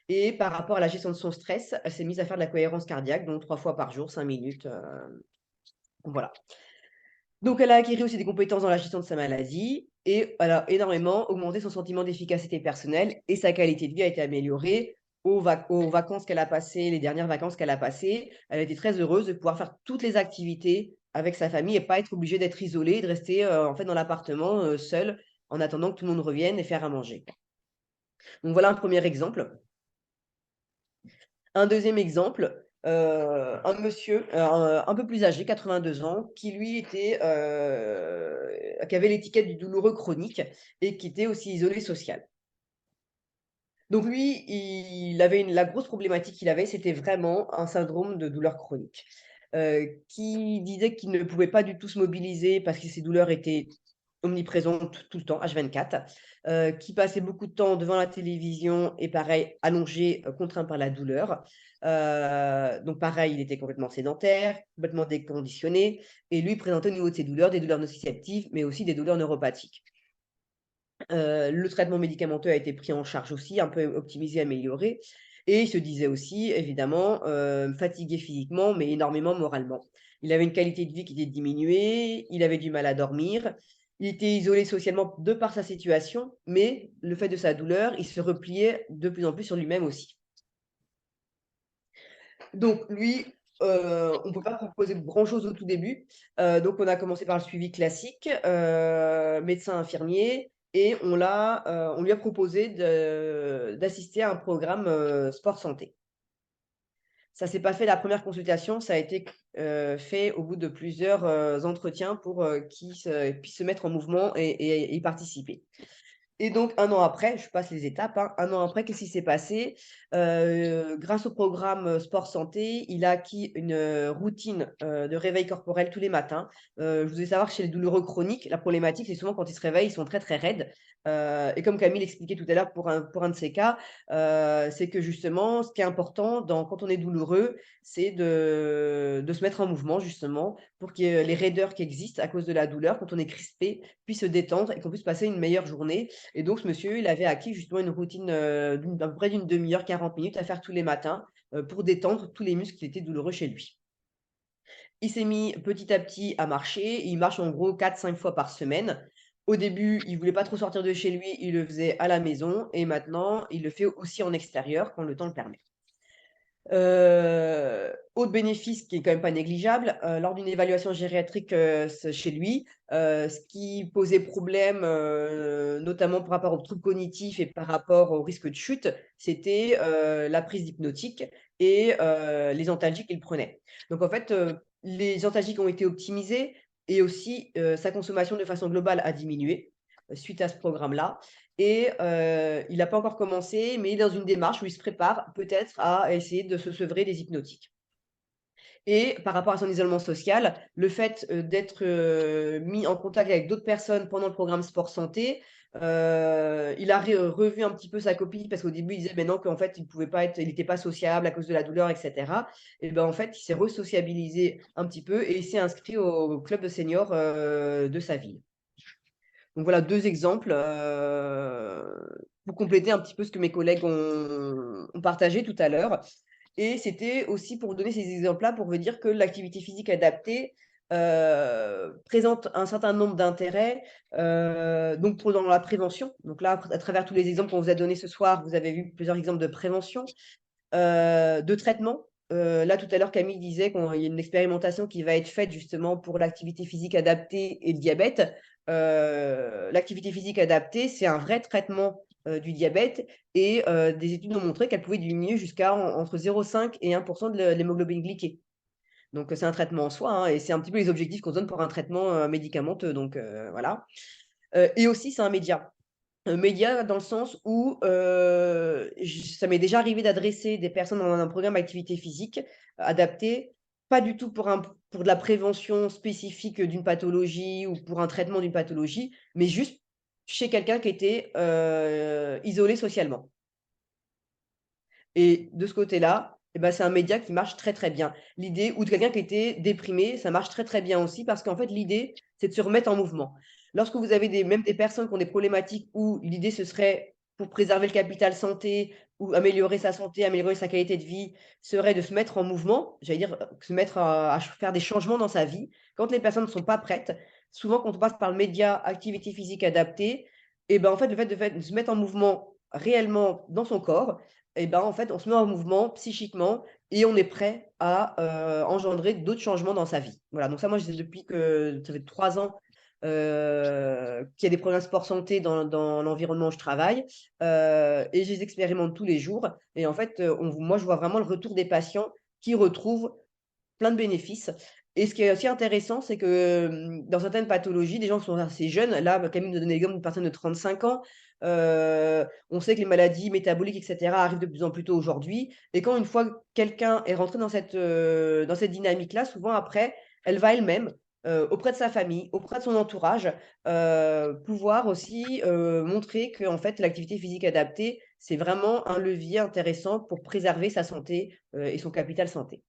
[SPEAKER 1] Et par rapport à la gestion de son stress, elle s'est mise à faire de la cohérence cardiaque, donc 3 fois par jour, 5 minutes. Voilà. Donc, elle a acquis aussi des compétences dans la gestion de sa maladie et elle a énormément augmenté son sentiment d'efficacité personnelle et sa qualité de vie a été améliorée aux vacances qu'elle a passées, les dernières vacances qu'elle a passées. Elle a été très heureuse de pouvoir faire toutes les activités avec sa famille et pas être obligée d'être isolée et de rester en fait dans l'appartement seule en attendant que tout le monde revienne et faire à manger. Donc, voilà un premier exemple. Un deuxième exemple, un monsieur un peu plus âgé, 82 ans, qui lui qui avait l'étiquette du douloureux chronique et qui était aussi isolé social. Donc lui, la grosse problématique qu'il avait, c'était vraiment un syndrome de douleur chronique, qui disait qu'il ne pouvait pas du tout se mobiliser parce que ses douleurs étaient omniprésentes tout le temps, H24, qui passait beaucoup de temps devant la télévision et pareil, allongé, contraint par la douleur. Donc pareil, il était complètement sédentaire, complètement déconditionné et lui présentait au niveau de ses douleurs, des douleurs nociceptives, mais aussi des douleurs neuropathiques. Le traitement médicamenteux a été pris en charge aussi, un peu optimisé, amélioré. Et il se disait aussi, évidemment, fatigué physiquement, mais énormément moralement. Il avait une qualité de vie qui était diminuée, il avait du mal à dormir, il était isolé socialement de par sa situation, mais le fait de sa douleur, il se repliait de plus en plus sur lui-même aussi. Donc lui, on ne peut pas proposer grand-chose au tout début. Donc on a commencé par le suivi classique, médecin infirmier, et on lui a proposé d'assister à un programme sport santé. Ça s'est pas fait la première consultation, ça a été fait au bout de plusieurs entretiens pour qu'il puisse se mettre en mouvement et y participer. Et donc, un an après, je passe les étapes, hein, un an après, qu'est-ce qui s'est passé? Grâce au programme Sport Santé, il a acquis une routine de réveil corporel tous les matins. Je voulais savoir que chez les douloureux chroniques, la problématique, c'est souvent quand ils se réveillent, ils sont très très raides. Et comme Camille l'expliquait tout à l'heure pour un de ces cas, c'est que justement, ce qui est important quand on est douloureux, c'est de se mettre en mouvement justement pour que les raideurs qui existent à cause de la douleur, quand on est crispé, puissent se détendre et qu'on puisse passer une meilleure journée. Et donc, ce monsieur, il avait acquis justement une routine d'à peu près d'une demi-heure, 40 minutes à faire tous les matins pour détendre tous les muscles qui étaient douloureux chez lui. Il s'est mis petit à petit à marcher. Il marche en gros 4-5 fois par semaine. Au début, il voulait pas trop sortir de chez lui. Il le faisait à la maison. Et maintenant, il le fait aussi en extérieur quand le temps le permet. Autre bénéfice qui est quand même pas négligeable, lors d'une évaluation gériatrique, chez lui, ce qui posait problème, notamment par rapport aux troubles cognitifs et par rapport au risque de chute, c'était, la prise d'hypnotiques et les antalgiques qu'il prenait. Donc en fait, les antalgiques ont été optimisés et aussi, sa consommation de façon globale a diminué, suite à ce programme-là. Et il n'a pas encore commencé, mais il est dans une démarche où il se prépare peut-être à essayer de se sevrer des hypnotiques. Et par rapport à son isolement social, le fait, d'être, mis en contact avec d'autres personnes pendant le programme sport santé, il a revu un petit peu sa copine parce qu'au début, il disait maintenant qu'en fait, il n'était pas sociable à cause de la douleur et cetera. Et ben, en fait, il s'est resociabilisé un petit peu et il s'est inscrit au club de seniors, de sa ville. Donc voilà 2 exemples, pour compléter un petit peu ce que mes collègues ont partagé tout à l'heure. Et c'était aussi pour vous donner ces exemples-là, pour vous dire que l'activité physique adaptée, présente un certain nombre d'intérêts, donc dans la prévention. Donc là, à travers tous les exemples qu'on vous a donnés ce soir, vous avez vu plusieurs exemples de prévention, de traitement. Là, tout à l'heure, Camille disait qu'il y a une expérimentation qui va être faite justement pour l'activité physique adaptée et le diabète. L'activité physique adaptée, c'est un vrai traitement du diabète et des études ont montré qu'elle pouvait diminuer jusqu'à entre 0,5 et 1% de l'hémoglobine glyquée. Donc, c'est un traitement en soi, hein, et c'est un petit peu les objectifs qu'on se donne pour un traitement médicamenteux. Donc, voilà. Et aussi, c'est un média. Un média dans le sens où ça m'est déjà arrivé d'adresser des personnes dans un programme d'activité physique adapté, pas du tout pour de la prévention spécifique d'une pathologie ou pour un traitement d'une pathologie, mais juste chez quelqu'un qui était isolé socialement. Et de ce côté-là, eh ben, c'est un média qui marche très, très bien. L'idée ou de quelqu'un qui était déprimé, ça marche très, très bien aussi parce qu'en fait, l'idée, c'est de se remettre en mouvement. Lorsque vous avez même des personnes qui ont des problématiques où l'idée, ce serait pour préserver le capital santé ou améliorer sa santé, améliorer sa qualité de vie, serait de se mettre en mouvement, j'allais dire, se mettre à faire des changements dans sa vie. Quand les personnes ne sont pas prêtes, souvent quand on passe par le média activité physique adaptée, et ben, en fait, le fait de se mettre en mouvement réellement dans son corps, et ben, en fait, on se met en mouvement psychiquement et on est prêt à, engendrer d'autres changements dans sa vie. Voilà, donc ça, moi, je sais depuis que ça fait 3 ans, qu'il y a des programmes sport santé dans l'environnement où je travaille, et je les expérimente tous les jours et en fait, moi, je vois vraiment le retour des patients qui retrouvent plein de bénéfices. Et ce qui est aussi intéressant, c'est que, dans certaines pathologies, des gens qui sont assez jeunes, là, Camille nous donnait l'exemple d'une personne de 35 ans, on sait que les maladies métaboliques et cetera arrivent de plus en plus tôt aujourd'hui et quand une fois quelqu'un est rentré dans cette dynamique-là, souvent après, elle va elle-même, auprès de sa famille, auprès de son entourage, pouvoir aussi, montrer qu'en fait l'activité physique adaptée, c'est vraiment un levier intéressant pour préserver sa santé, et son capital santé.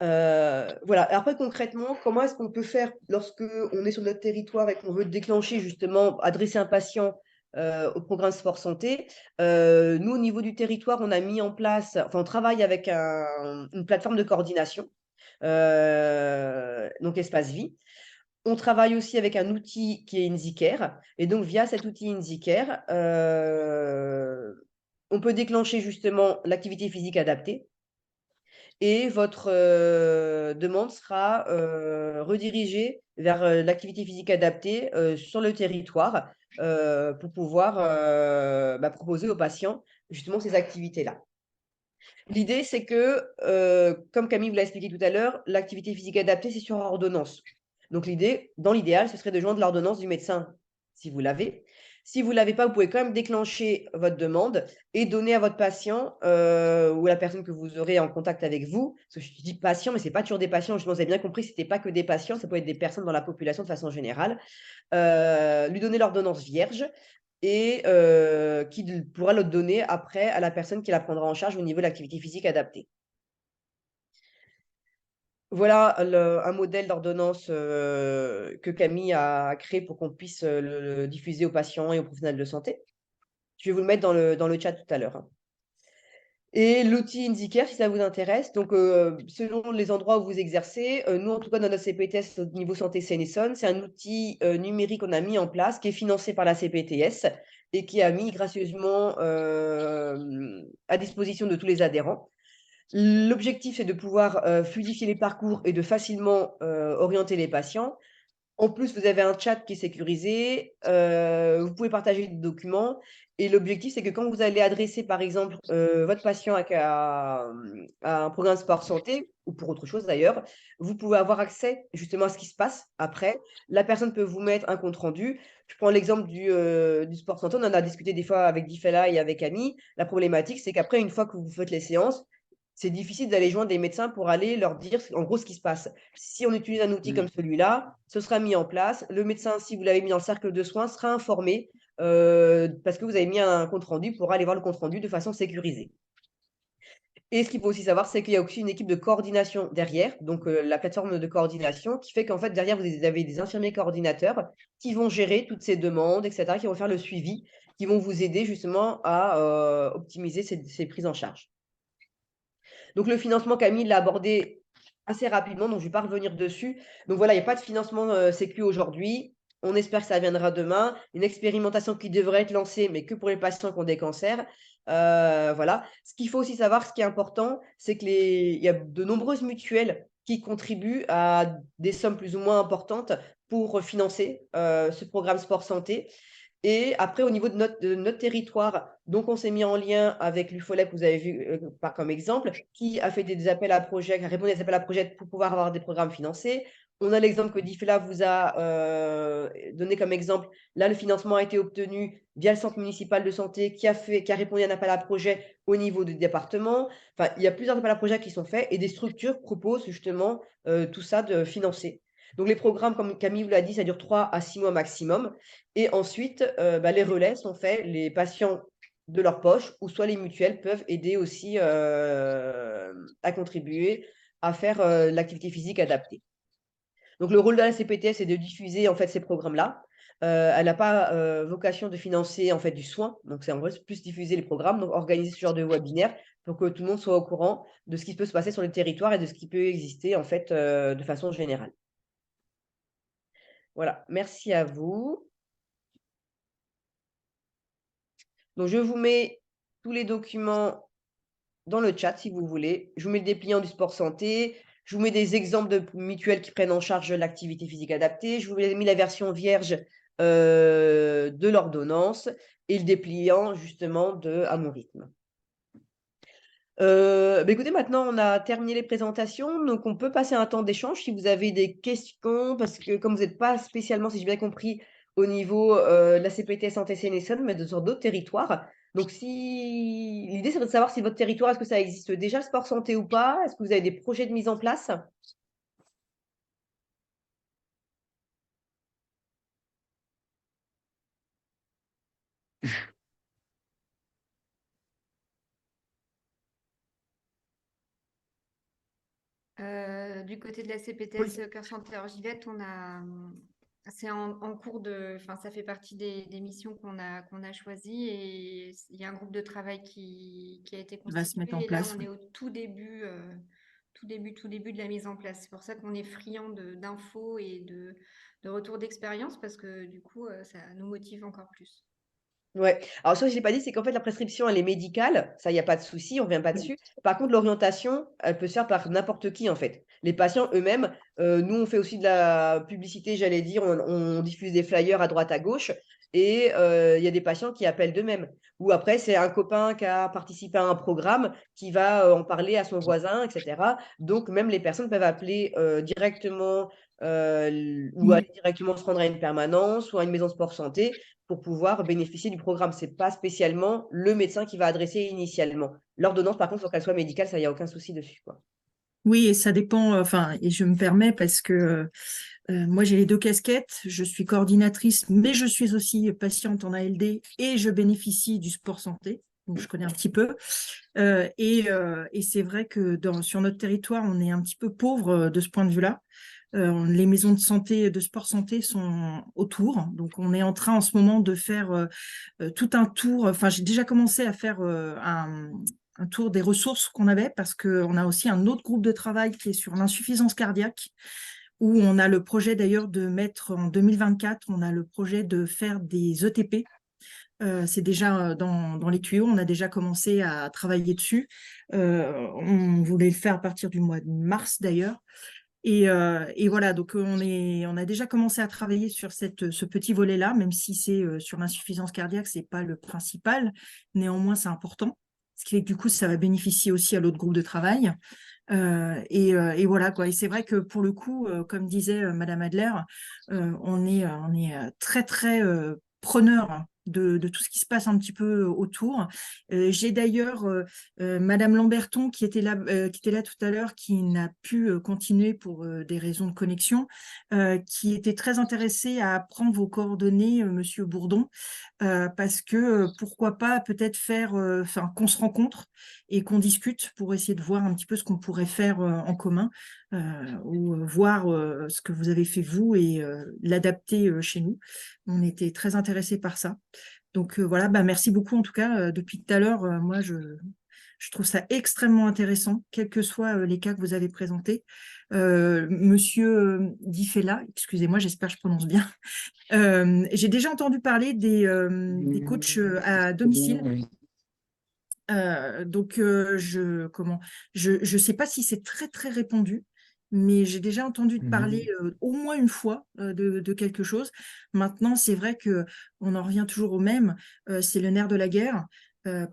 [SPEAKER 1] Voilà. Après concrètement, comment est-ce qu'on peut faire lorsque on est sur notre territoire et qu'on veut déclencher justement, adresser un patient, au programme sport santé? Nous au niveau du territoire, on a mis en place on travaille avec une plateforme de coordination, donc Espace Vie. On travaille aussi avec un outil qui est InziCare et donc via cet outil InziCare, on peut déclencher justement l'activité physique adaptée et votre, demande sera, redirigée vers, l'activité physique adaptée, sur le territoire, pour pouvoir, proposer aux patients justement ces activités-là. L'idée, c'est que, comme Camille vous l'a expliqué tout à l'heure, l'activité physique adaptée, c'est sur ordonnance. Donc l'idée, dans l'idéal, ce serait de joindre l'ordonnance du médecin, si vous l'avez. Si vous ne l'avez pas, vous pouvez quand même déclencher votre demande et donner à votre patient ou la personne que vous aurez en contact avec vous. Parce que je dis patient, mais ce n'est pas toujours des patients. Je pense que vous avez bien compris, ce n'était pas que des patients, ça peut être des personnes dans la population de façon générale. Lui donner l'ordonnance vierge et qui pourra le donner après à la personne qui la prendra en charge au niveau de l'activité physique adaptée. Voilà un modèle d'ordonnance que Camille a créé pour qu'on puisse le diffuser aux patients et aux professionnels de santé. Je vais vous le mettre dans le chat tout à l'heure. Et l'outil IndiCare, si ça vous intéresse, donc selon les endroits où vous exercez, nous en tout cas dans notre CPTS au niveau santé Seine-et-Saône, c'est un outil numérique qu'on a mis en place, qui est financé par la CPTS et qui a mis gracieusement à disposition de tous les adhérents. L'objectif, c'est de pouvoir fluidifier les parcours et de facilement orienter les patients. En plus, vous avez un chat qui est sécurisé, vous pouvez partager des documents et l'objectif, c'est que quand vous allez adresser, par exemple, votre patient à un programme sport santé ou pour autre chose d'ailleurs, vous pouvez avoir accès justement à ce qui se passe après. La personne peut vous mettre un compte rendu. Je prends l'exemple du sport santé, on en a discuté des fois avec Difela et avec Annie. La problématique, c'est qu'après, une fois que vous faites les séances, c'est difficile d'aller joindre des médecins pour aller leur dire en gros ce qui se passe. Si on utilise un outil comme celui-là, ce sera mis en place. Le médecin, si vous l'avez mis dans le cercle de soins, sera informé parce que vous avez mis un compte rendu pour aller voir le compte rendu de façon sécurisée. Et ce qu'il faut aussi savoir, c'est qu'il y a aussi une équipe de coordination derrière, donc la plateforme de coordination qui fait qu'en fait, derrière, vous avez des infirmiers coordinateurs qui vont gérer toutes ces demandes, etc., qui vont faire le suivi, qui vont vous aider justement à optimiser ces prises en charge. Donc, le financement, Camille l'a abordé assez rapidement, donc je ne vais pas revenir dessus. Donc, voilà, il n'y a pas de financement sécu aujourd'hui. On espère que ça viendra demain. Une expérimentation qui devrait être lancée, mais que pour les patients qui ont des cancers. Voilà. Ce qu'il faut aussi savoir, ce qui est important, c'est qu'il y a de nombreuses mutuelles qui contribuent à des sommes plus ou moins importantes pour financer ce programme sport santé. Et après, au niveau de notre territoire, donc on s'est mis en lien avec l'UFOLEP, vous avez vu par comme exemple, qui a fait des appels à projets, qui a répondu à des appels à projets pour pouvoir avoir des programmes financés. On a l'exemple que DIFELA vous a donné comme exemple. Là, le financement a été obtenu via le centre municipal de santé qui a répondu à un appel à projet au niveau du département. Enfin, il y a plusieurs appels à projets qui sont faits et des structures proposent justement tout ça de financer. Donc, les programmes, comme Camille vous l'a dit, ça dure 3 à 6 mois maximum. Et ensuite, les relais sont faits, les patients de leur poche, ou soit les mutuelles peuvent aider aussi à contribuer à faire l'activité physique adaptée. Donc, le rôle de la CPTS, c'est de diffuser en fait ces programmes-là. Elle n'a pas vocation de financer en fait du soin, donc c'est en vrai plus diffuser les programmes, donc organiser ce genre de webinaire pour que tout le monde soit au courant de ce qui peut se passer sur le territoire et de ce qui peut exister en fait de façon générale. Voilà, merci à vous. Donc, je vous mets tous les documents dans le chat si vous voulez. Je vous mets le dépliant du sport santé. Je vous mets des exemples de mutuelles qui prennent en charge l'activité physique adaptée. Je vous ai mis la version vierge de l'ordonnance et le dépliant justement de À mon rythme. Écoutez, maintenant on a terminé les présentations, donc on peut passer à un temps d'échange si vous avez des questions, parce que comme vous n'êtes pas spécialement, si j'ai bien compris, au niveau de la CPT Santé Seine-et-Saône, mais sur d'autres territoires. Donc si l'idée c'est de savoir si votre territoire, est-ce que ça existe déjà le sport santé ou pas? Est-ce que vous avez des projets de mise en place?
[SPEAKER 4] Du côté de la
[SPEAKER 1] Oui.
[SPEAKER 4] CPTS Cœur Santé Orgivette, c'est en cours enfin, ça fait partie des missions qu'on a choisies et il y a un groupe de travail qui a été
[SPEAKER 5] va se mettre en
[SPEAKER 4] constitué. Et là,
[SPEAKER 5] place.
[SPEAKER 4] on est au tout début de la mise en place. C'est pour ça qu'on est friand d'infos et de retours d'expérience parce que du coup, ça nous motive encore plus.
[SPEAKER 1] Ouais. Alors ça, je l'ai pas dit, c'est qu'en fait, la prescription, elle est médicale. Ça, il y a pas de souci, on revient pas dessus. Par contre, l'orientation, elle peut se faire par n'importe qui, en fait. Les patients eux-mêmes, nous, on fait aussi de la publicité, j'allais dire, on diffuse des flyers à droite, à gauche, et il y a des patients qui appellent d'eux-mêmes. Ou après, c'est un copain qui a participé à un programme qui va en parler à son voisin, etc. Donc, même les personnes peuvent appeler directement ou aller directement se rendre à une permanence ou à une maison sport santé pour pouvoir bénéficier du programme. C'est pas spécialement le médecin qui va adresser initialement. L'ordonnance, par contre, il faut qu'elle soit médicale, ça, il n'y a aucun souci dessus, quoi.
[SPEAKER 5] Oui, et ça dépend, enfin, et je me permets parce que moi j'ai les deux casquettes, je suis coordinatrice, mais je suis aussi patiente en ALD et je bénéficie du sport santé, donc je connais un petit peu. Et c'est vrai que sur notre territoire, on est un petit peu pauvre de ce point de vue-là. Les maisons de santé, de sport santé sont autour, donc on est en train en ce moment de faire tout un tour. Enfin, j'ai déjà commencé à faire un tour des ressources qu'on avait parce qu'on a aussi un autre groupe de travail qui est sur l'insuffisance cardiaque où on a le projet d'ailleurs de mettre en 2024, on a le projet de faire des ETP. C'est déjà dans les tuyaux, on a déjà commencé à travailler dessus. On voulait le faire à partir du mois de mars d'ailleurs. Et voilà, donc on a déjà commencé à travailler sur ce petit volet-là, même si c'est sur l'insuffisance cardiaque, c'est pas le principal. Néanmoins, c'est important. Ce qui fait que du coup, ça va bénéficier aussi à l'autre groupe de travail. Et voilà quoi. Et c'est vrai que pour le coup, comme disait Madame Adler, on est très très preneur de tout ce qui se passe un petit peu autour. J'ai d'ailleurs Madame Lamberton qui était là tout à l'heure, qui n'a pu continuer pour des raisons de connexion, qui était très intéressée à prendre vos coordonnées, Monsieur Bourdon, parce que pourquoi pas peut-être faire, enfin qu'on se rencontre et qu'on discute pour essayer de voir un petit peu ce qu'on pourrait faire en commun, ou voir ce que vous avez fait vous et l'adapter chez nous. On était très intéressés par ça. Donc voilà, bah, merci beaucoup en tout cas. Depuis tout à l'heure, moi je trouve ça extrêmement intéressant, quels que soient les cas que vous avez présentés. Monsieur Di Fella, excusez-moi, j'espère que je prononce bien. J'ai déjà entendu parler des coachs à domicile.
[SPEAKER 2] Oui.
[SPEAKER 5] Donc, je sais pas si c'est très, très répandu, mais j'ai déjà entendu parler au moins une fois de quelque chose. Maintenant, c'est vrai que on en revient toujours au même, c'est le nerf de la guerre,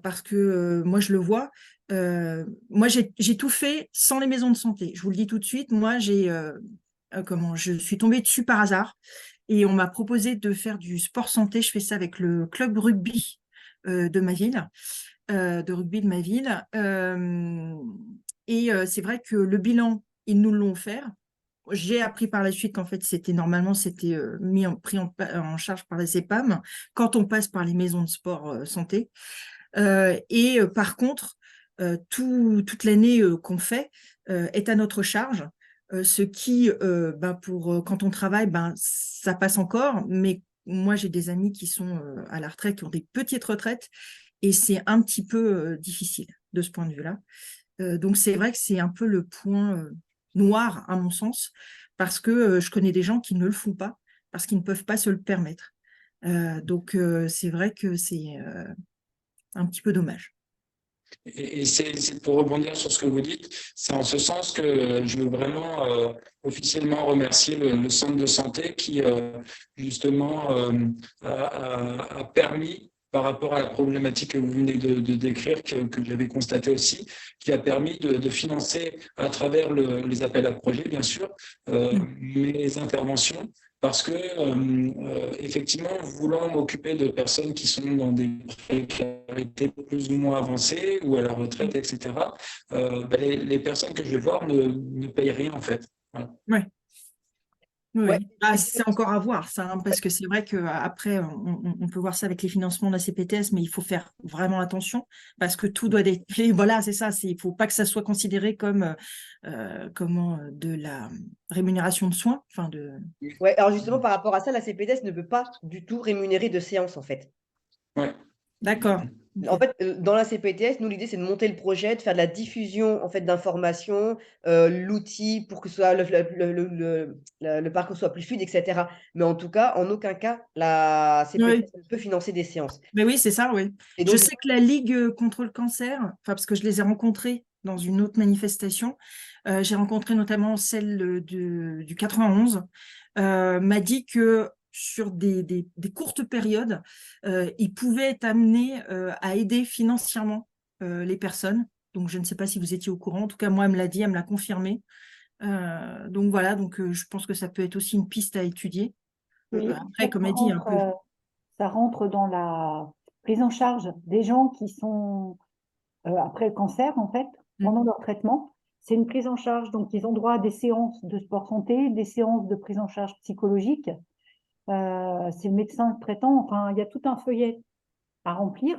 [SPEAKER 5] parce que moi, je le vois. Moi, j'ai tout fait sans les maisons de santé. Je vous le dis tout de suite, moi, je suis tombée dessus par hasard et on m'a proposé de faire du sport santé. Je fais ça avec le club rugby de ma ville de rugby de ma ville. C'est vrai que le bilan, ils nous l'ont offert. J'ai appris par la suite qu'en fait, c'était pris en charge par la CEPAM quand on passe par les maisons de sport santé. Par contre, toute l'année qu'on fait est à notre charge. Ce qui, quand on travaille, ça passe encore. Mais moi, j'ai des amis qui sont à la retraite, qui ont des petites retraites, et c'est un petit peu difficile de ce point de vue-là. Donc, c'est vrai que c'est un peu le point noir, à mon sens, parce que je connais des gens qui ne le font pas, parce qu'ils ne peuvent pas se le permettre. C'est vrai que c'est un petit peu dommage.
[SPEAKER 2] Et c'est pour rebondir sur ce que vous dites, c'est en ce sens que je veux vraiment officiellement remercier le centre de santé qui justement a permis, par rapport à la problématique que vous venez de décrire, que j'avais constaté aussi, qui a permis de financer à travers les appels à projets, bien sûr, mes interventions. Parce que, effectivement, voulant m'occuper de personnes qui sont dans des précarités plus ou moins avancées ou à la retraite, etc., les personnes que je vais voir ne payent rien, en fait. Voilà.
[SPEAKER 5] Ouais. Oui,
[SPEAKER 1] Ouais.
[SPEAKER 5] c'est encore à voir ça, hein, parce que c'est vrai qu'après, on peut voir ça avec les financements de la CPTS, mais il faut faire vraiment attention parce que tout doit être fait. Voilà, c'est ça. Il ne faut pas que ça soit considéré comme de la rémunération de soins.
[SPEAKER 1] Ouais, alors justement, par rapport à ça, la CPTS ne peut pas du tout rémunérer de séance, en fait.
[SPEAKER 2] Ouais.
[SPEAKER 5] D'accord.
[SPEAKER 1] En fait, dans la CPTS, nous, l'idée, c'est de monter le projet, de faire de la diffusion en fait, d'informations, l'outil pour que le parcours soit plus fluide, etc. Mais en tout cas, en aucun cas, la CPTS
[SPEAKER 5] Oui.
[SPEAKER 1] ne peut financer des séances.
[SPEAKER 5] Mais oui, c'est ça, oui.
[SPEAKER 1] Et
[SPEAKER 5] Je
[SPEAKER 1] donc,
[SPEAKER 5] sais que la Ligue contre le cancer, parce que je les ai rencontrés dans une autre manifestation, j'ai rencontré notamment celle du 91, m'a dit que sur des courtes périodes, ils pouvaient être amenés à aider financièrement les personnes. Donc, je ne sais pas si vous étiez au courant. En tout cas, moi, elle me l'a dit, elle me l'a confirmé. Donc voilà, je pense que ça peut être aussi une piste à étudier.
[SPEAKER 6] Oui,
[SPEAKER 5] Après, comme elle dit, un peu.
[SPEAKER 6] ça rentre dans la prise en charge des gens qui sont après le cancer, en fait, pendant leur traitement. C'est une prise en charge, donc ils ont droit à des séances de sport santé, des séances de prise en charge psychologique. C'est le médecin traitant, enfin, il y a tout un feuillet à remplir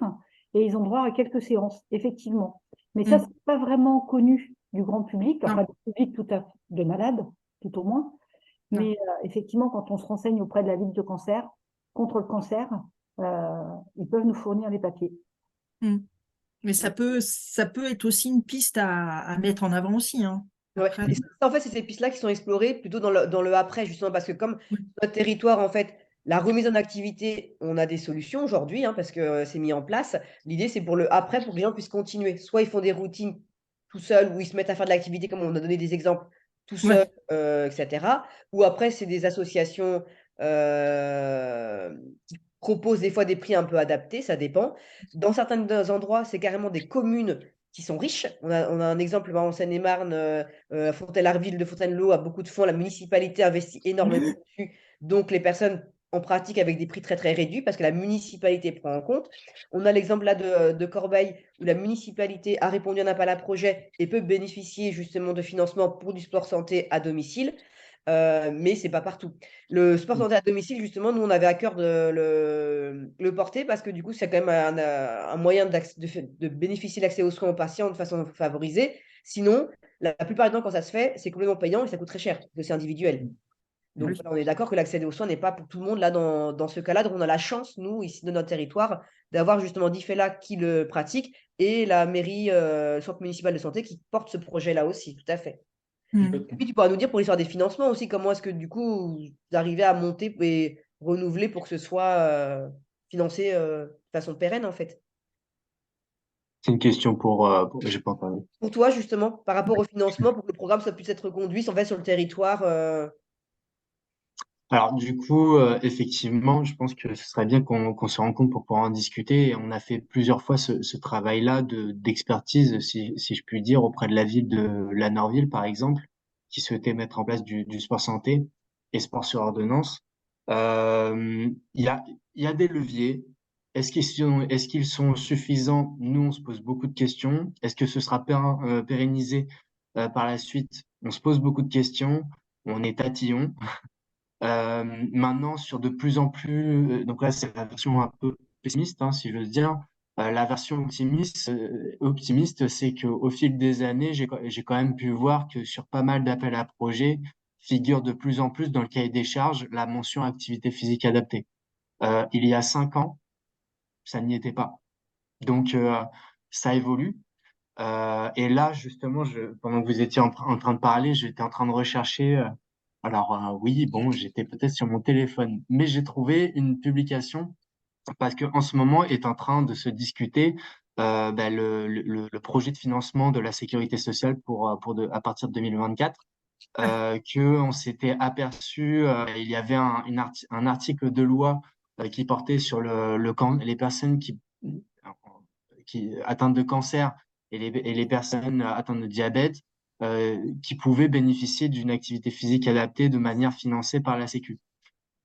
[SPEAKER 6] et ils ont droit à quelques séances, effectivement. Mais ça, c'est pas vraiment connu du grand public, enfin, du public tout à fait de malades, tout au moins. Mais effectivement, quand on se renseigne auprès de la Ligue de cancer, contre le cancer, ils peuvent nous fournir les papiers.
[SPEAKER 5] Mais ça peut être aussi une piste à mettre en avant aussi. Hein.
[SPEAKER 1] Ouais.
[SPEAKER 5] Après,
[SPEAKER 1] Et ça, en fait, c'est ces pistes-là qui sont explorées plutôt dans le après, justement, parce que comme notre territoire, en fait, la remise en activité, on a des solutions aujourd'hui, hein, parce que c'est mis en place. L'idée, c'est pour le après, pour que les gens puissent continuer. Soit ils font des routines tout seuls, ou ils se mettent à faire de l'activité, comme on a donné des exemples, tout seuls, etc. Ou après, c'est des associations qui proposent des fois des prix un peu adaptés, ça dépend. Dans certains endroits, c'est carrément des communes qui sont riches. On a un exemple en Seine-et-Marne, Fontaine-Larville de Fontainebleau a beaucoup de fonds, la municipalité investit énormément dessus. Donc, les personnes en pratique avec des prix très, très réduits parce que la municipalité prend en compte. On a l'exemple là de Corbeil où la municipalité a répondu à un appel à projet et peut bénéficier justement de financement pour du sport santé à domicile. Mais c'est pas partout. Le sport santé à domicile, justement, nous, on avait à cœur de le porter parce que du coup, c'est quand même un moyen de bénéficier de l'accès aux soins aux patients de façon favorisée. Sinon, la plupart du temps, quand ça se fait, c'est complètement payant et ça coûte très cher parce que c'est individuel. Donc, voilà, on est d'accord que l'accès aux soins n'est pas pour tout le monde. Là, dans ce cas-là, donc on a la chance, nous, ici, de notre territoire, d'avoir justement DIFELA qui le pratique et la mairie, centre municipal de santé qui porte ce projet-là aussi, tout à fait. Et puis, tu pourras nous dire pour l'histoire des financements aussi, comment est-ce que du coup, vous arrivez à monter et renouveler pour que ce soit financé de façon pérenne, en fait.
[SPEAKER 3] C'est une question j'ai pas entendu.
[SPEAKER 1] Pour toi, justement, par rapport au financement, pour que le programme soit puisse être conduit en fait, sur le territoire.
[SPEAKER 3] Alors du coup, effectivement, je pense que ce serait bien qu'on se rencontre pour pouvoir en discuter. Et on a fait plusieurs fois ce travail-là d'expertise, si je puis dire, auprès de la ville de La Norville, par exemple, qui souhaitait mettre en place du sport santé et sport sur ordonnance. Il y a des leviers. Est-ce qu'ils sont suffisants? Nous, on se pose beaucoup de questions. Est-ce que ce sera pérennisé par la suite? On se pose beaucoup de questions. On est tatillon. Maintenant, sur de plus en plus, donc là, c'est la version un peu pessimiste, hein, si j'ose dire. La version optimiste, c'est qu'au fil des années, j'ai quand même pu voir que sur pas mal d'appels à projets, figure de plus en plus dans le cahier des charges la mention activité physique adaptée. Il y a 5 ans, ça n'y était pas. Donc, ça évolue. Et là, justement, pendant que vous étiez en train de parler, j'étais en train de rechercher. Oui, bon, j'étais peut-être sur mon téléphone, mais j'ai trouvé une publication parce que en ce moment est en train de se discuter le projet de financement de la sécurité sociale à partir de 2024. Que on s'était aperçu, il y avait un article de loi qui portait sur les personnes qui atteintes de cancer et les personnes atteintes de diabète qui pouvaient bénéficier d'une activité physique adaptée de manière financée par la Sécu.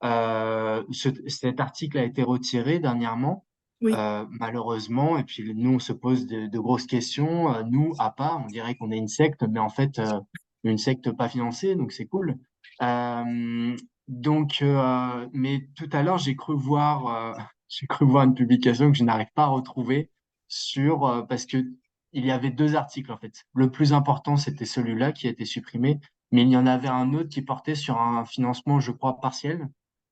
[SPEAKER 3] Cet article a été retiré dernièrement,
[SPEAKER 5] Oui.
[SPEAKER 3] malheureusement, et puis nous, on se pose de grosses questions. Nous, à part, on dirait qu'on est une secte, mais en fait, une secte pas financée, donc c'est cool. Mais tout à l'heure, j'ai cru voir une publication que je n'arrive pas à retrouver parce que il y avait 2 articles en fait. Le plus important, c'était celui-là qui a été supprimé, mais il y en avait un autre qui portait sur un financement, je crois, partiel,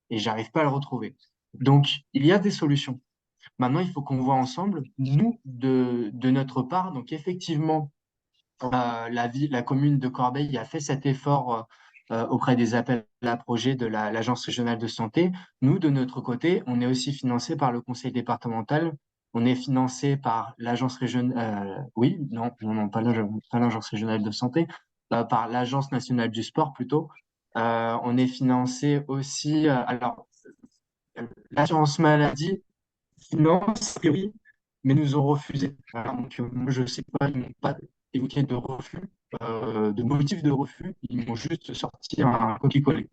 [SPEAKER 3] et j'arrive pas à le retrouver. Donc, il y a des solutions. Maintenant, il faut qu'on voit ensemble, nous, de notre part. Donc, effectivement, la commune de Corbeil a fait cet effort auprès des appels à projets de l'Agence régionale de santé. Nous, de notre côté, on est aussi financé par le conseil départemental. On est financé par l'agence régionale, oui, non, non, non, pas l'agence régionale de santé, par l'Agence nationale du sport plutôt. On est financé aussi, l'assurance maladie finance, oui, mais nous ont refusé. Voilà, donc, moi, je sais pas, ils n'ont pas évoqué de refus. de motifs de refus. Ils m'ont juste sorti un copier-coller.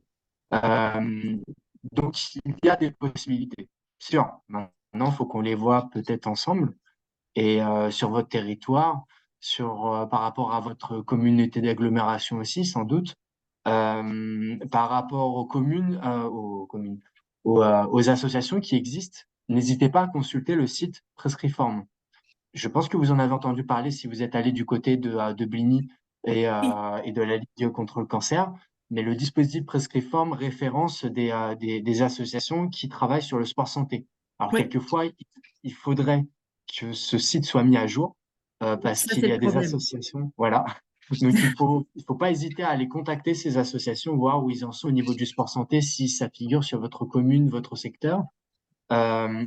[SPEAKER 3] Euh, donc, il y a des possibilités. Sûr. Maintenant, il faut qu'on les voit peut-être ensemble et sur votre territoire, par rapport à votre communauté d'agglomération aussi, sans doute, par rapport aux associations qui existent. N'hésitez pas à consulter le site Prescriform. Je pense que vous en avez entendu parler si vous êtes allé du côté de Bligny
[SPEAKER 5] Oui,
[SPEAKER 3] et de la Ligue contre le cancer. Mais le dispositif Prescriform référence des associations qui travaillent sur le sport santé. Alors,
[SPEAKER 5] oui,
[SPEAKER 3] quelquefois, il faudrait que ce site soit mis à jour parce
[SPEAKER 5] ça
[SPEAKER 3] qu'il
[SPEAKER 5] c'est
[SPEAKER 3] y
[SPEAKER 5] le
[SPEAKER 3] a des
[SPEAKER 5] problème.
[SPEAKER 3] associations. Voilà. Donc, il faut pas hésiter à aller contacter ces associations, voir où ils en sont au niveau du sport santé, si ça figure sur votre commune, votre secteur. Euh,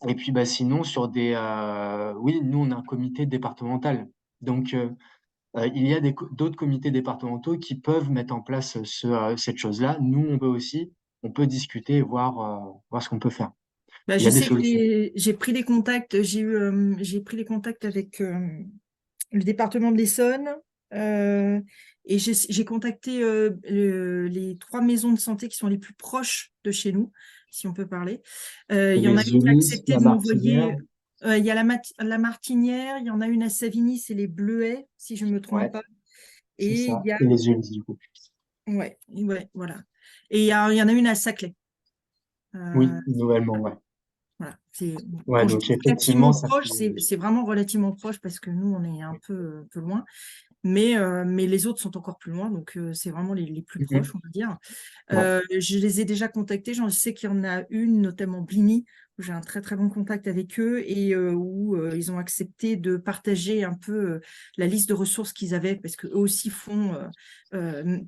[SPEAKER 3] et puis, bah, sinon, oui, nous, on a un comité départemental. Donc, il y a d'autres comités départementaux qui peuvent mettre en place cette chose-là. Nous, on peut aussi, on peut discuter et voir ce qu'on peut faire.
[SPEAKER 5] Bah,
[SPEAKER 3] Il y
[SPEAKER 5] je
[SPEAKER 3] a des
[SPEAKER 5] sais que
[SPEAKER 3] solutions.
[SPEAKER 5] j'ai pris des contacts, j'ai pris des contacts avec le département de l'Essonne et j'ai contacté les 3 maisons de santé qui sont les plus proches de chez nous, si on peut parler. Il y en a
[SPEAKER 3] Les
[SPEAKER 5] une qui a
[SPEAKER 3] Ulysses,
[SPEAKER 5] accepté
[SPEAKER 3] la
[SPEAKER 5] de
[SPEAKER 3] Martinière,
[SPEAKER 5] m'envoyer. Il y a la Martinière, il y en a une à Savigny, c'est les Bleuets, si je ne me trompe
[SPEAKER 3] ouais,
[SPEAKER 5] pas.
[SPEAKER 3] c'est
[SPEAKER 5] Et il
[SPEAKER 3] ça.
[SPEAKER 5] y a,
[SPEAKER 3] Et les Ulysses, du coup.
[SPEAKER 5] ouais, ouais, voilà. Et il y en a une à Saclay.
[SPEAKER 3] Oui,
[SPEAKER 5] Euh,
[SPEAKER 3] nouvellement, ouais.
[SPEAKER 5] Voilà.
[SPEAKER 3] Ouais,
[SPEAKER 5] Quand je
[SPEAKER 3] donc
[SPEAKER 5] dis
[SPEAKER 3] effectivement,
[SPEAKER 5] relativement
[SPEAKER 3] ça
[SPEAKER 5] proche,
[SPEAKER 3] fait.
[SPEAKER 5] c'est vraiment relativement proche parce que nous, on est un peu loin. Mais les autres sont encore plus loin, donc c'est vraiment les plus proches,
[SPEAKER 3] Mhm.
[SPEAKER 5] on va dire.
[SPEAKER 3] Ouais.
[SPEAKER 5] Je les ai déjà contactés, j'en sais qu'il y en a une, notamment Bligny, où j'ai un très très bon contact avec eux et où ils ont accepté de partager un peu la liste de ressources qu'ils avaient, parce qu'eux aussi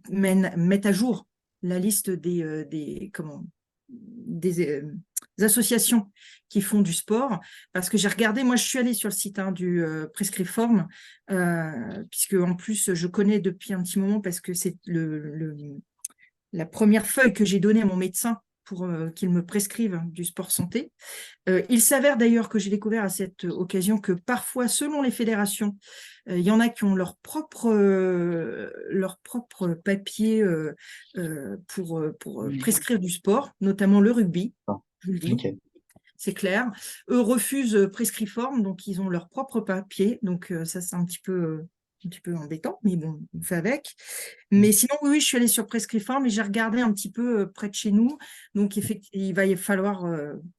[SPEAKER 5] mettent à jour la liste des associations qui font du sport. Parce que j'ai regardé, moi je suis allée sur le site du Prescriform, puisque en plus je connais depuis un petit moment parce que c'est la première feuille que j'ai donnée à mon médecin pour qu'il me prescrive du sport santé. Il s'avère d'ailleurs que j'ai découvert à cette occasion que parfois, selon les fédérations, il y en a qui ont leur propre papier pour prescrire du sport, notamment le rugby,
[SPEAKER 3] Ah,
[SPEAKER 5] je vous le dis.
[SPEAKER 3] ok.
[SPEAKER 5] C'est clair. Eux refusent Prescriform, donc ils ont leur propre papier. Donc ça, c'est un petit peu embêtant, mais bon, on fait avec. Mais sinon, oui, oui, je suis allée sur Prescriform et j'ai regardé un petit peu près de chez nous. Donc, effectivement, il va y falloir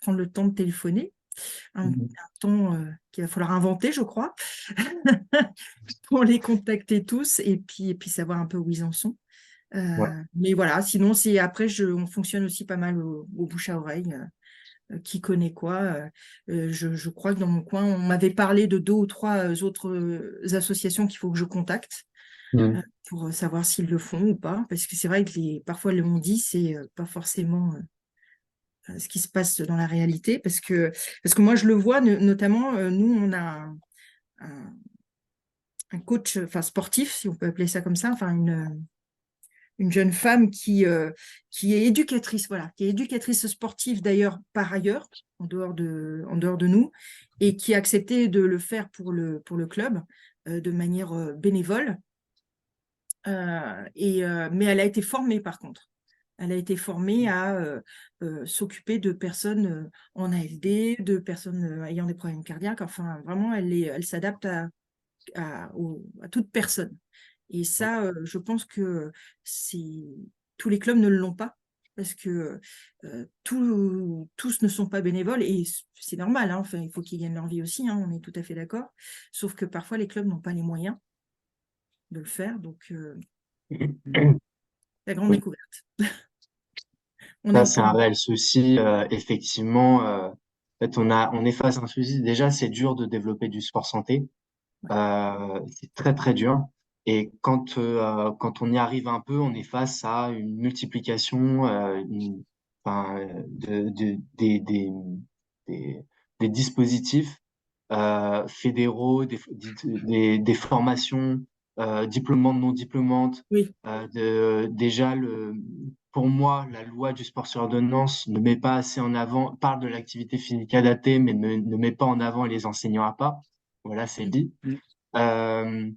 [SPEAKER 5] prendre le temps de téléphoner, un
[SPEAKER 3] Mhm.
[SPEAKER 5] temps qu'il va falloir inventer, je crois, pour les contacter tous et puis savoir un peu où ils en sont.
[SPEAKER 3] Ouais.
[SPEAKER 5] Mais voilà, sinon, après, on fonctionne aussi pas mal au bouche à oreille. Qui connaît quoi. Je crois que dans mon coin, on m'avait parlé de 2 ou 3 autres associations qu'il faut que je contacte
[SPEAKER 3] Mhm.
[SPEAKER 5] pour savoir s'ils le font ou pas. Parce que c'est vrai que parfois, le on dit, c'est pas forcément ce qui se passe dans la réalité. Parce que moi, je le vois, notamment, nous, on a un, un coach, enfin sportif, si on peut appeler ça comme ça, enfin une jeune femme qui est éducatrice, voilà, qui est éducatrice sportive d'ailleurs par ailleurs, en dehors de nous, et qui a accepté de le faire pour le club de manière bénévole. Mais elle a été formée par contre. Elle a été formée à s'occuper de personnes en ALD, de personnes ayant des problèmes cardiaques. Enfin, vraiment, elle s'adapte à toute personne. Et ça, je pense que tous les clubs ne l'ont pas parce que tous ne sont pas bénévoles et c'est normal, hein, enfin, il faut qu'ils gagnent leur vie aussi, hein, on est tout à fait d'accord. Sauf que parfois, les clubs n'ont pas les moyens de le faire. Donc, la grande
[SPEAKER 3] Oui.
[SPEAKER 5] découverte. On a
[SPEAKER 3] Ça,
[SPEAKER 5] le
[SPEAKER 3] c'est
[SPEAKER 5] temps.
[SPEAKER 3] un réel souci. Effectivement, en fait, on est face à un souci. Déjà, c'est dur de développer du sport santé. C'est très, très dur. Et quand on y arrive un peu, on est face à une multiplication enfin, des, des dispositifs fédéraux, des formations diplômantes, non diplômantes.
[SPEAKER 5] Oui,
[SPEAKER 3] Déjà, pour moi, la loi du sport sur ordonnance ne met pas assez en avant, parle de l'activité physique adaptée, mais ne met pas en avant les enseignants à pas. Voilà, c'est
[SPEAKER 5] oui,
[SPEAKER 3] dit. Euh,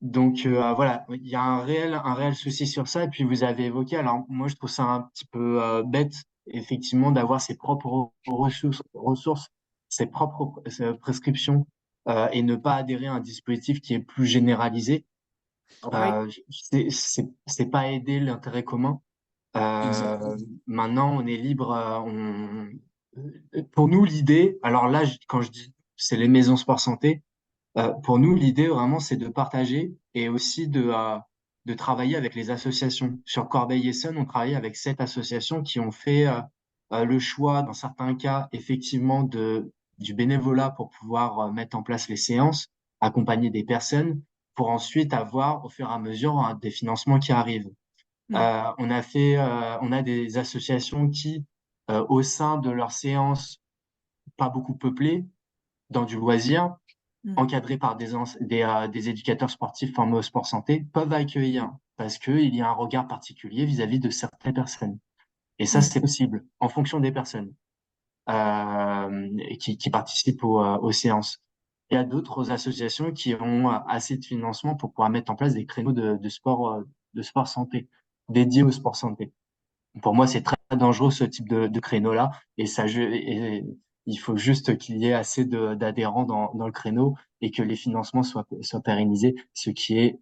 [SPEAKER 3] Donc voilà, il y a un réel souci sur ça. Et puis vous avez évoqué, alors moi je trouve ça un petit peu bête, effectivement, d'avoir ses propres ressources, ses propres prescriptions et ne pas adhérer à un dispositif qui est plus généralisé.
[SPEAKER 5] Oui.
[SPEAKER 3] C'est pas aider l'intérêt commun.
[SPEAKER 2] Exactement.
[SPEAKER 3] Maintenant, on est libre. Pour nous, l'idée, alors là, quand je dis c'est les maisons sport santé, pour nous, l'idée vraiment, c'est de partager et aussi de travailler avec les associations. Sur Corbeil-Essonnes, on travaille avec 7 associations qui ont fait le choix, dans certains cas, effectivement, du bénévolat pour pouvoir mettre en place les séances, accompagner des personnes, pour ensuite avoir, au fur et à mesure, des financements qui arrivent.
[SPEAKER 5] Mm.
[SPEAKER 3] On a des associations qui, au sein de leurs séances, pas beaucoup peuplées, dans du loisir,
[SPEAKER 5] Mm.
[SPEAKER 3] encadrés par des éducateurs sportifs formés au sport santé, peuvent accueillir parce qu'il y a un regard particulier vis-à-vis de certaines personnes. Et ça,
[SPEAKER 5] Mm.
[SPEAKER 3] c'est possible en fonction des personnes qui participent aux séances. Il y a d'autres associations qui ont assez de financement pour pouvoir mettre en place des créneaux de sport santé, dédiés au sport santé. Pour moi, c'est très dangereux ce type de créneau-là. Et il faut juste qu'il y ait assez d'adhérents dans le créneau et que les financements soient pérennisés, ce qui est,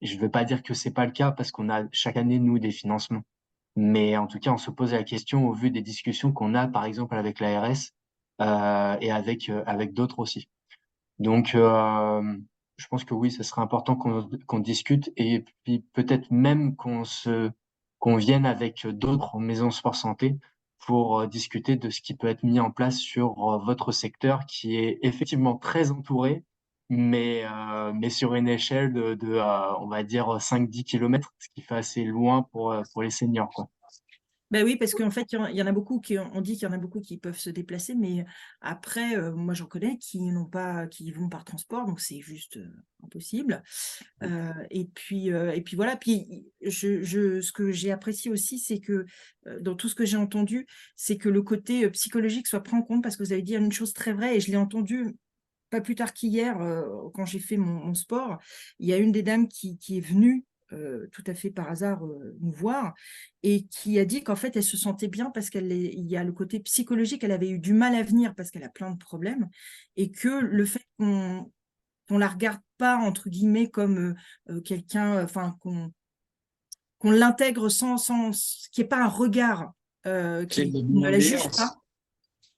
[SPEAKER 3] je ne veux pas dire que c'est pas le cas parce qu'on a chaque année, nous, des financements. Mais en tout cas, on se pose la question au vu des discussions qu'on a, par exemple, avec l'ARS et avec d'autres aussi. Donc, je pense que oui, ce serait important qu'on discute et puis peut-être même qu'on vienne avec d'autres maisons sport santé pour discuter de ce qui peut être mis en place sur votre secteur qui est effectivement très entouré, mais sur une échelle on va dire 5-10 kilomètres, ce qui fait assez loin pour les seniors, quoi.
[SPEAKER 5] Ben oui, parce qu'en fait, il y en a beaucoup on dit qu'il y en a beaucoup qui peuvent se déplacer, mais après, moi j'en connais qui n'ont pas, qui vont par transport, donc c'est juste impossible. Et puis voilà. Puis ce que j'ai apprécié aussi, c'est que dans tout ce que j'ai entendu, c'est que le côté psychologique soit pris en compte, parce que vous avez dit une chose très vraie, et je l'ai entendu pas plus tard qu'hier, quand j'ai fait mon sport. Il y a une des dames qui est venue tout à fait par hasard nous voir, et qui a dit qu'en fait elle se sentait bien parce il y a le côté psychologique, elle avait eu du mal à venir parce qu'elle a plein de problèmes, et que le fait qu'on la regarde pas entre guillemets comme quelqu'un, enfin qu'on l'intègre sans qu'il n'y ait pas un regard
[SPEAKER 2] C'est
[SPEAKER 5] qui
[SPEAKER 2] de la
[SPEAKER 5] ne la juge pas,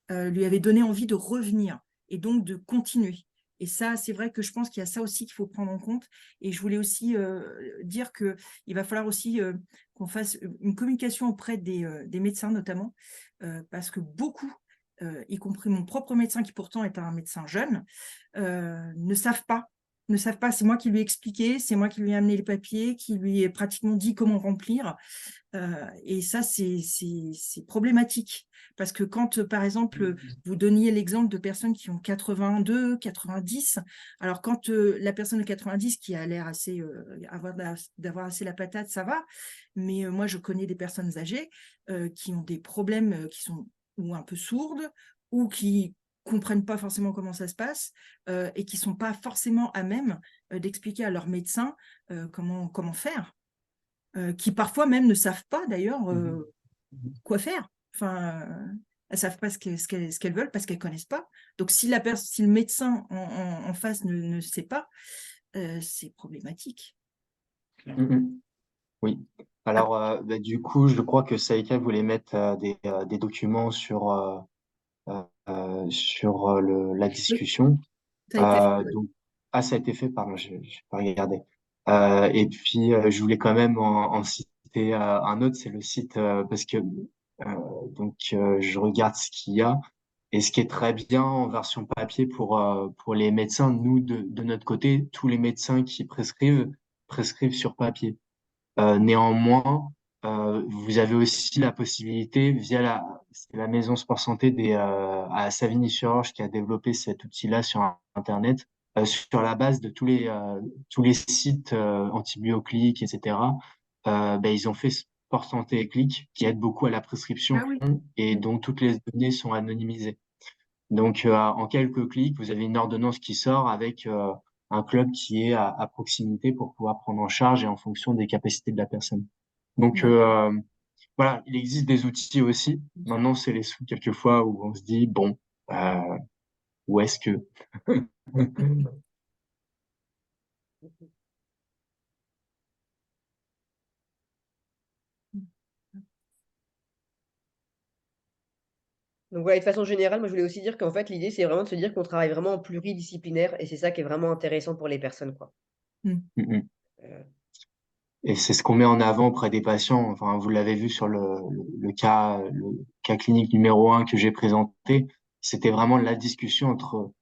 [SPEAKER 2] bienveillance.
[SPEAKER 5] lui avait donné envie de revenir et donc de continuer. Et ça, c'est vrai que je pense qu'il y a ça aussi qu'il faut prendre en compte. Et je voulais aussi dire qu'il va falloir aussi qu'on fasse une communication auprès des médecins notamment, parce que beaucoup, y compris mon propre médecin qui pourtant est un médecin jeune, ne savent pas. Ne savent pas, c'est moi qui lui ai expliqué, c'est moi qui lui ai amené les papiers, qui lui ai pratiquement dit comment remplir. Et ça, c'est problématique. Parce que quand, par exemple, vous donniez l'exemple de personnes qui ont 82, 90, alors quand la personne de 90 qui a l'air assez, d'avoir assez la patate, ça va. Mais moi, je connais des personnes âgées qui ont des problèmes qui sont ou un peu sourdes, ou qui comprennent pas forcément comment ça se passe, et qui sont pas forcément à même d'expliquer à leur médecin comment faire, qui parfois même ne savent pas d'ailleurs quoi faire. Enfin, elles savent pas ce qu'elles veulent parce qu'elles connaissent pas. Donc si si le médecin en face ne sait pas, c'est problématique.
[SPEAKER 3] Mm, mm. Oui.
[SPEAKER 5] Après,
[SPEAKER 3] Alors, du coup, je crois que Saïka voulait mettre des documents sur la
[SPEAKER 5] oui,
[SPEAKER 3] discussion.
[SPEAKER 5] ça a été fait.
[SPEAKER 3] Donc, ah, ça a été fait, pardon, je n'ai pas regardé. Et puis, je voulais quand même en citer un autre, c'est le site, parce que je regarde ce qu'il y a. Et ce qui est très bien en version papier pour les médecins, nous, de notre côté, tous les médecins qui prescrivent sur papier. Néanmoins, vous avez aussi la possibilité, via c'est la maison Sport Santé à Savigny-sur-Orge qui a développé cet outil-là sur Internet, sur la base de tous les sites antibiotiques, etc. Ils ont fait Sport Santé et Click qui aide beaucoup à la prescription
[SPEAKER 5] Ah oui.
[SPEAKER 3] et dont toutes les données sont anonymisées. Donc, en quelques clics, vous avez une ordonnance qui sort avec un club qui est à proximité pour pouvoir prendre en charge et en fonction des capacités de la personne. Donc, voilà, il existe des outils aussi. Maintenant, c'est les sous quelquefois où on se dit, bon, où est-ce que...
[SPEAKER 1] Donc voilà, et de façon générale, moi je voulais aussi dire qu'en fait, l'idée, c'est vraiment de se dire qu'on travaille vraiment en pluridisciplinaire et c'est ça qui est vraiment intéressant pour les personnes, quoi.
[SPEAKER 3] Mhm.
[SPEAKER 1] Euh,
[SPEAKER 3] Et c'est ce qu'on met en avant auprès des patients. Enfin, vous l'avez vu sur le cas clinique numéro 1 que j'ai présenté. C'était vraiment la discussion entre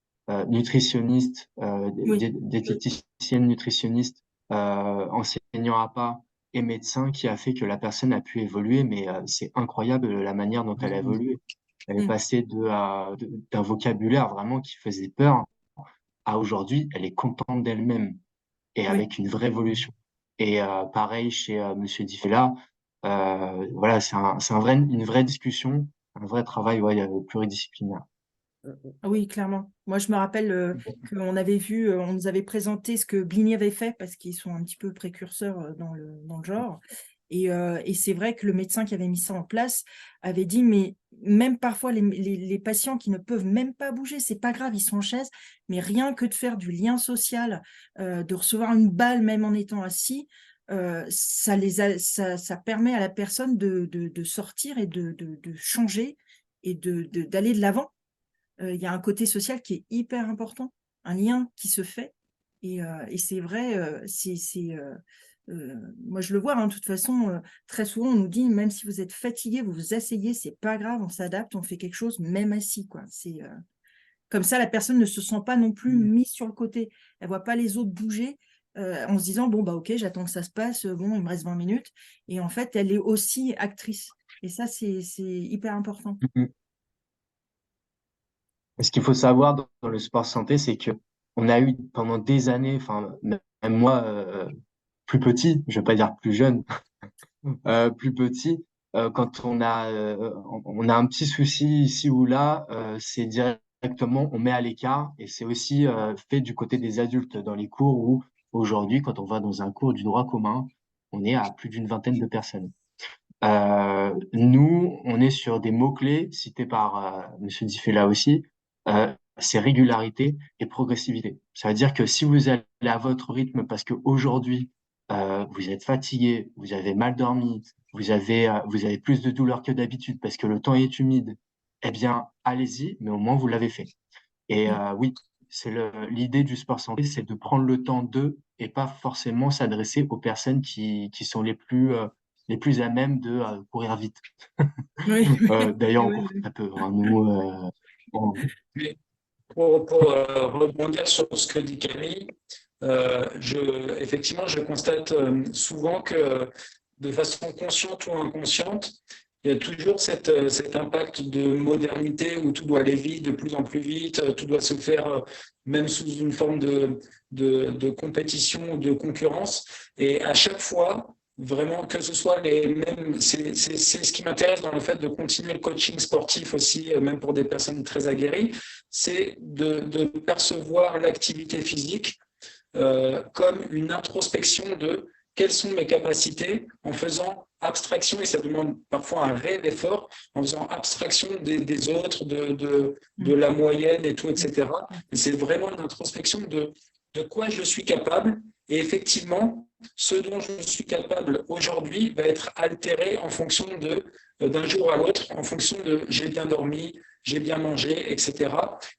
[SPEAKER 3] nutritionnistes,
[SPEAKER 5] Oui,
[SPEAKER 3] diététicienne nutritionniste, enseignant APA et médecin qui a fait que la personne a pu évoluer. Mais c'est incroyable la manière dont elle a évolué. Elle est passée d'un vocabulaire vraiment qui faisait peur à aujourd'hui, elle est contente d'elle-même et
[SPEAKER 5] oui.
[SPEAKER 3] avec une vraie évolution. Et pareil chez Monsieur Diffela, voilà, c'est une vraie discussion, un vrai travail ouais, pluridisciplinaire.
[SPEAKER 5] Ah oui, clairement. Moi, je me rappelle qu'on avait vu, on nous avait présenté ce que Bligny avait fait parce qu'ils sont un petit peu précurseurs dans le genre. Et c'est vrai que le médecin qui avait mis ça en place avait dit, mais même parfois les patients qui ne peuvent même pas bouger, c'est pas grave, ils sont en chaise, mais rien que de faire du lien social, de recevoir une balle même en étant assis, ça permet à la personne de sortir et de changer et d'aller de l'avant. Il y a un côté social qui est hyper important, un lien qui se fait. Et c'est vrai, moi je le vois, hein, de toute façon, très souvent on nous dit, même si vous êtes fatigué, vous vous asseyez, c'est pas grave, on s'adapte, on fait quelque chose, même assis, quoi. Comme ça, la personne ne se sent pas non plus mise sur le côté. Elle voit pas les autres bouger en se disant, bon, bah ok, j'attends que ça se passe, bon, il me reste 20 minutes. Et en fait, elle est aussi actrice. Et ça, c'est hyper important.
[SPEAKER 3] Mhm. Et ce qu'il faut savoir dans le sport santé, c'est que on a eu pendant des années, enfin même moi plus petit, je vais pas dire plus jeune, plus petit, quand on a un petit souci ici ou là, c'est directement on met à l'écart et c'est aussi fait du côté des adultes dans les cours où aujourd'hui, quand on va dans un cours du droit commun, on est à plus d'une vingtaine de personnes. Nous, on est sur des mots-clés cités par Monsieur Diffela aussi. C'est régularité et progressivité. Ça veut dire que si vous allez à votre rythme parce que aujourd'hui vous êtes fatigué, vous avez mal dormi, vous avez plus de douleur que d'habitude parce que le temps est humide, eh bien allez-y, mais au moins vous l'avez fait. Et oui, c'est l'idée du sport santé, c'est de prendre le temps d'eux et pas forcément s'adresser aux personnes qui sont les plus à même de courir vite.
[SPEAKER 5] Oui,
[SPEAKER 3] D'ailleurs, on
[SPEAKER 5] oui,
[SPEAKER 3] court
[SPEAKER 5] oui.
[SPEAKER 3] très peu, hein. Nous,
[SPEAKER 2] Mais pour rebondir sur ce que dit Camille, effectivement, je constate souvent que de façon consciente ou inconsciente, il y a toujours cet impact de modernité où tout doit aller vite, de plus en plus vite, tout doit se faire même sous une forme de compétition ou de concurrence. Et à chaque fois, vraiment, que ce soit les mêmes, c'est ce qui m'intéresse dans le fait de continuer le coaching sportif aussi, même pour des personnes très aguerries, c'est de percevoir l'activité physique comme une introspection de quelles sont mes capacités en faisant abstraction, et ça demande parfois un réel effort, en faisant abstraction des autres, de la moyenne et tout, etc. Et c'est vraiment une introspection de quoi je suis capable. Et effectivement, ce dont je suis capable aujourd'hui va être altéré en fonction d'un jour à l'autre, en fonction de j'ai bien dormi, j'ai bien mangé, etc.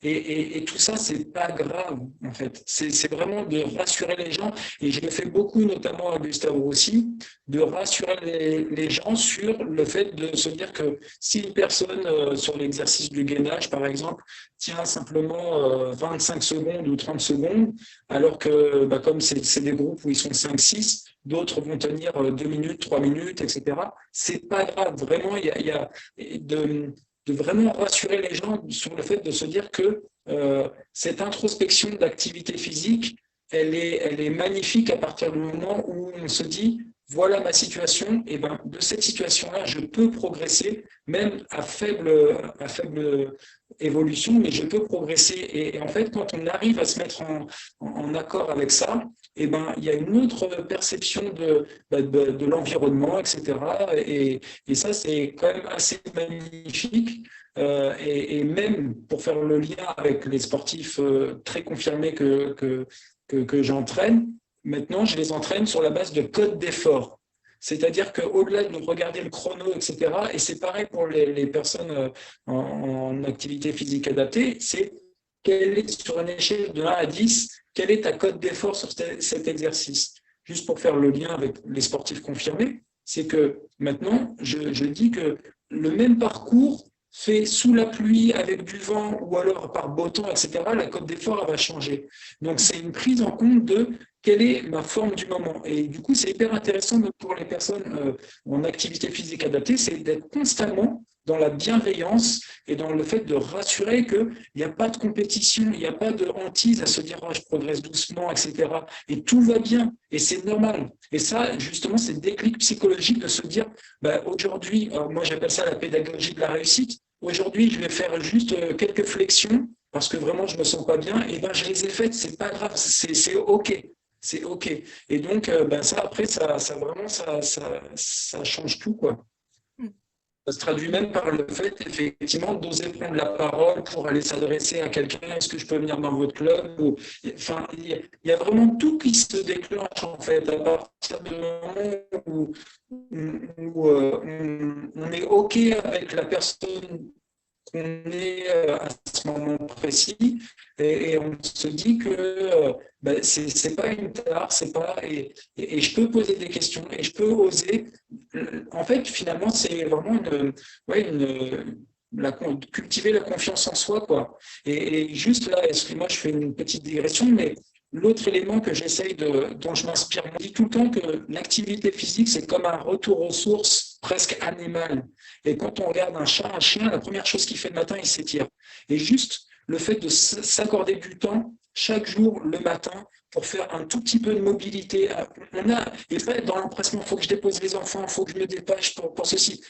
[SPEAKER 2] Et tout ça, c'est pas grave, en fait. C'est vraiment de rassurer les gens. Et je le fais beaucoup, notamment à Gustave Roussy, de rassurer les gens sur le fait de se dire que si une personne, sur l'exercice du gainage, par exemple, tient simplement 25 secondes ou 30 secondes, alors que bah, comme c'est des groupes où ils sont 5-6, d'autres vont tenir 2 minutes, 3 minutes, etc. C'est pas grave. Vraiment, il y a de vraiment rassurer les gens sur le fait de se dire que cette introspection d'activité physique, elle est magnifique à partir du moment où on se dit voilà ma situation, et ben, de cette situation-là, je peux progresser, même à faible évolution, mais je peux progresser. Et en fait, quand on arrive à se mettre en accord avec ça, et ben, il y a une autre perception de l'environnement, etc. Et ça, c'est quand même assez magnifique. Et même pour faire le lien avec les sportifs très confirmés que j'entraîne, maintenant, je les entraîne sur la base de codes d'effort. C'est-à-dire qu'au-delà de regarder le chrono, etc., et c'est pareil pour les personnes en activité physique adaptée, c'est quelle est sur une échelle de 1 à 10, quel est ta cote d'effort sur cet exercice? Juste pour faire le lien avec les sportifs confirmés, c'est que maintenant, je dis que le même parcours fait sous la pluie, avec du vent ou alors par beau temps, etc., la cote d'effort va changer. Donc, c'est une prise en compte de quelle est ma forme du moment. Et du coup, c'est hyper intéressant pour les personnes en activité physique adaptée, c'est d'être constamment dans la bienveillance et dans le fait de rassurer qu'il n'y a pas de compétition, il n'y a pas de hantise à se dire oh, je progresse doucement, etc. Et tout va bien, et c'est normal. Et ça, justement, c'est le déclic psychologique de se dire bah, aujourd'hui, moi j'appelle ça la pédagogie de la réussite. Aujourd'hui, je vais faire juste quelques flexions parce que vraiment je me sens pas bien, et ben je les ai faites, c'est pas grave, c'est ok. C'est OK. Et donc, ben ça, après, ça change tout, quoi.
[SPEAKER 5] Mm.
[SPEAKER 2] Ça se traduit même par le fait, effectivement, d'oser prendre la parole pour aller s'adresser à quelqu'un. Est-ce que je peux venir dans votre club? Enfin, il y a vraiment tout qui se déclenche, en fait, à partir du moment où on est OK avec la personne qu'on est à ce moment précis et on se dit que ben, c'est pas une tare, c'est pas et je peux poser des questions et je peux oser. En fait, finalement, c'est vraiment cultiver la confiance en soi, quoi. Et juste là, excuse-moi, je fais une petite digression, mais l'autre élément que dont je m'inspire, on dit tout le temps que l'activité physique, c'est comme un retour aux sources presque animal. Et quand on regarde un chat, un chien, la première chose qu'il fait le matin, il s'étire. Et juste le fait de s'accorder du temps chaque jour le matin pour faire un tout petit peu de mobilité. Et fait, dans l'empressement, il faut que je dépose les enfants, il faut que je me dépêche pour ceci.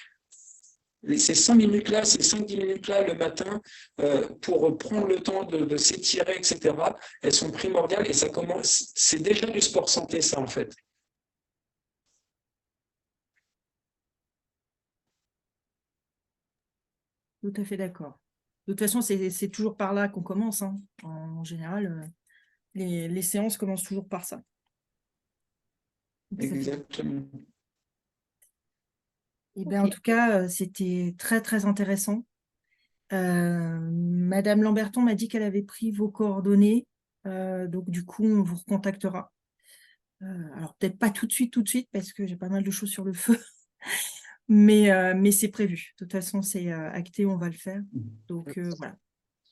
[SPEAKER 2] Ces 5 minutes-là, ces 5-10 minutes-là le matin, pour prendre le temps de s'étirer, etc., elles sont primordiales et ça commence. C'est déjà du sport santé, ça, en fait.
[SPEAKER 5] Tout à fait d'accord. De toute façon, c'est toujours par là qu'on commence, hein. En général, les séances commencent toujours par ça. Donc, ça fait...
[SPEAKER 2] Exactement.
[SPEAKER 5] Eh ben, en tout cas, c'était très, très intéressant. Madame Lamberton m'a dit qu'elle avait pris vos coordonnées. Donc, du coup, on vous recontactera. Alors, peut-être pas tout de suite, parce que j'ai pas mal de choses sur le feu. Mais c'est prévu. De toute façon, c'est acté, on va le faire. Donc, voilà.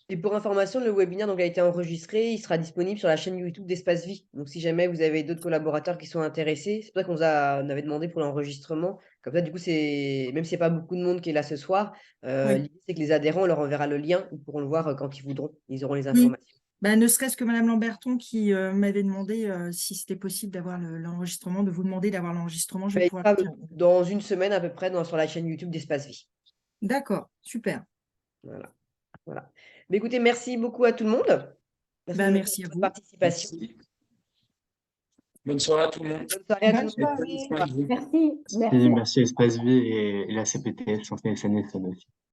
[SPEAKER 1] Et pour information, le webinaire donc, a été enregistré, il sera disponible sur la chaîne YouTube d'Espace Vie. Donc, si jamais vous avez d'autres collaborateurs qui sont intéressés, c'est pour ça on avait demandé pour l'enregistrement. Comme ça, du coup, même s'il n'y a pas beaucoup de monde qui est là ce soir,
[SPEAKER 5] Oui.
[SPEAKER 1] l'idée, c'est que les adhérents, on leur enverra le lien, ils pourront le voir quand ils voudront. Ils auront les
[SPEAKER 5] Oui.
[SPEAKER 1] informations.
[SPEAKER 5] Ben, ne serait-ce que Madame Lamberton qui m'avait demandé si c'était possible d'avoir l'enregistrement, de vous demander d'avoir l'enregistrement. Je vais
[SPEAKER 1] Il
[SPEAKER 5] pouvoir
[SPEAKER 1] sera
[SPEAKER 5] le faire.
[SPEAKER 1] dans une semaine à peu près sur la chaîne YouTube d'Espace Vie.
[SPEAKER 5] D'accord, super.
[SPEAKER 1] Voilà. Voilà. Mais écoutez, merci beaucoup à tout le monde.
[SPEAKER 5] Merci à
[SPEAKER 1] Votre
[SPEAKER 5] vous.
[SPEAKER 1] participation.
[SPEAKER 2] Merci. Bonne soirée à tout le monde.
[SPEAKER 1] Bonne soirée à tout
[SPEAKER 6] Bonne
[SPEAKER 1] le monde.
[SPEAKER 6] soirée. Merci.
[SPEAKER 3] Merci, merci Espace Vie et la CPTS, Santé SNSM aussi.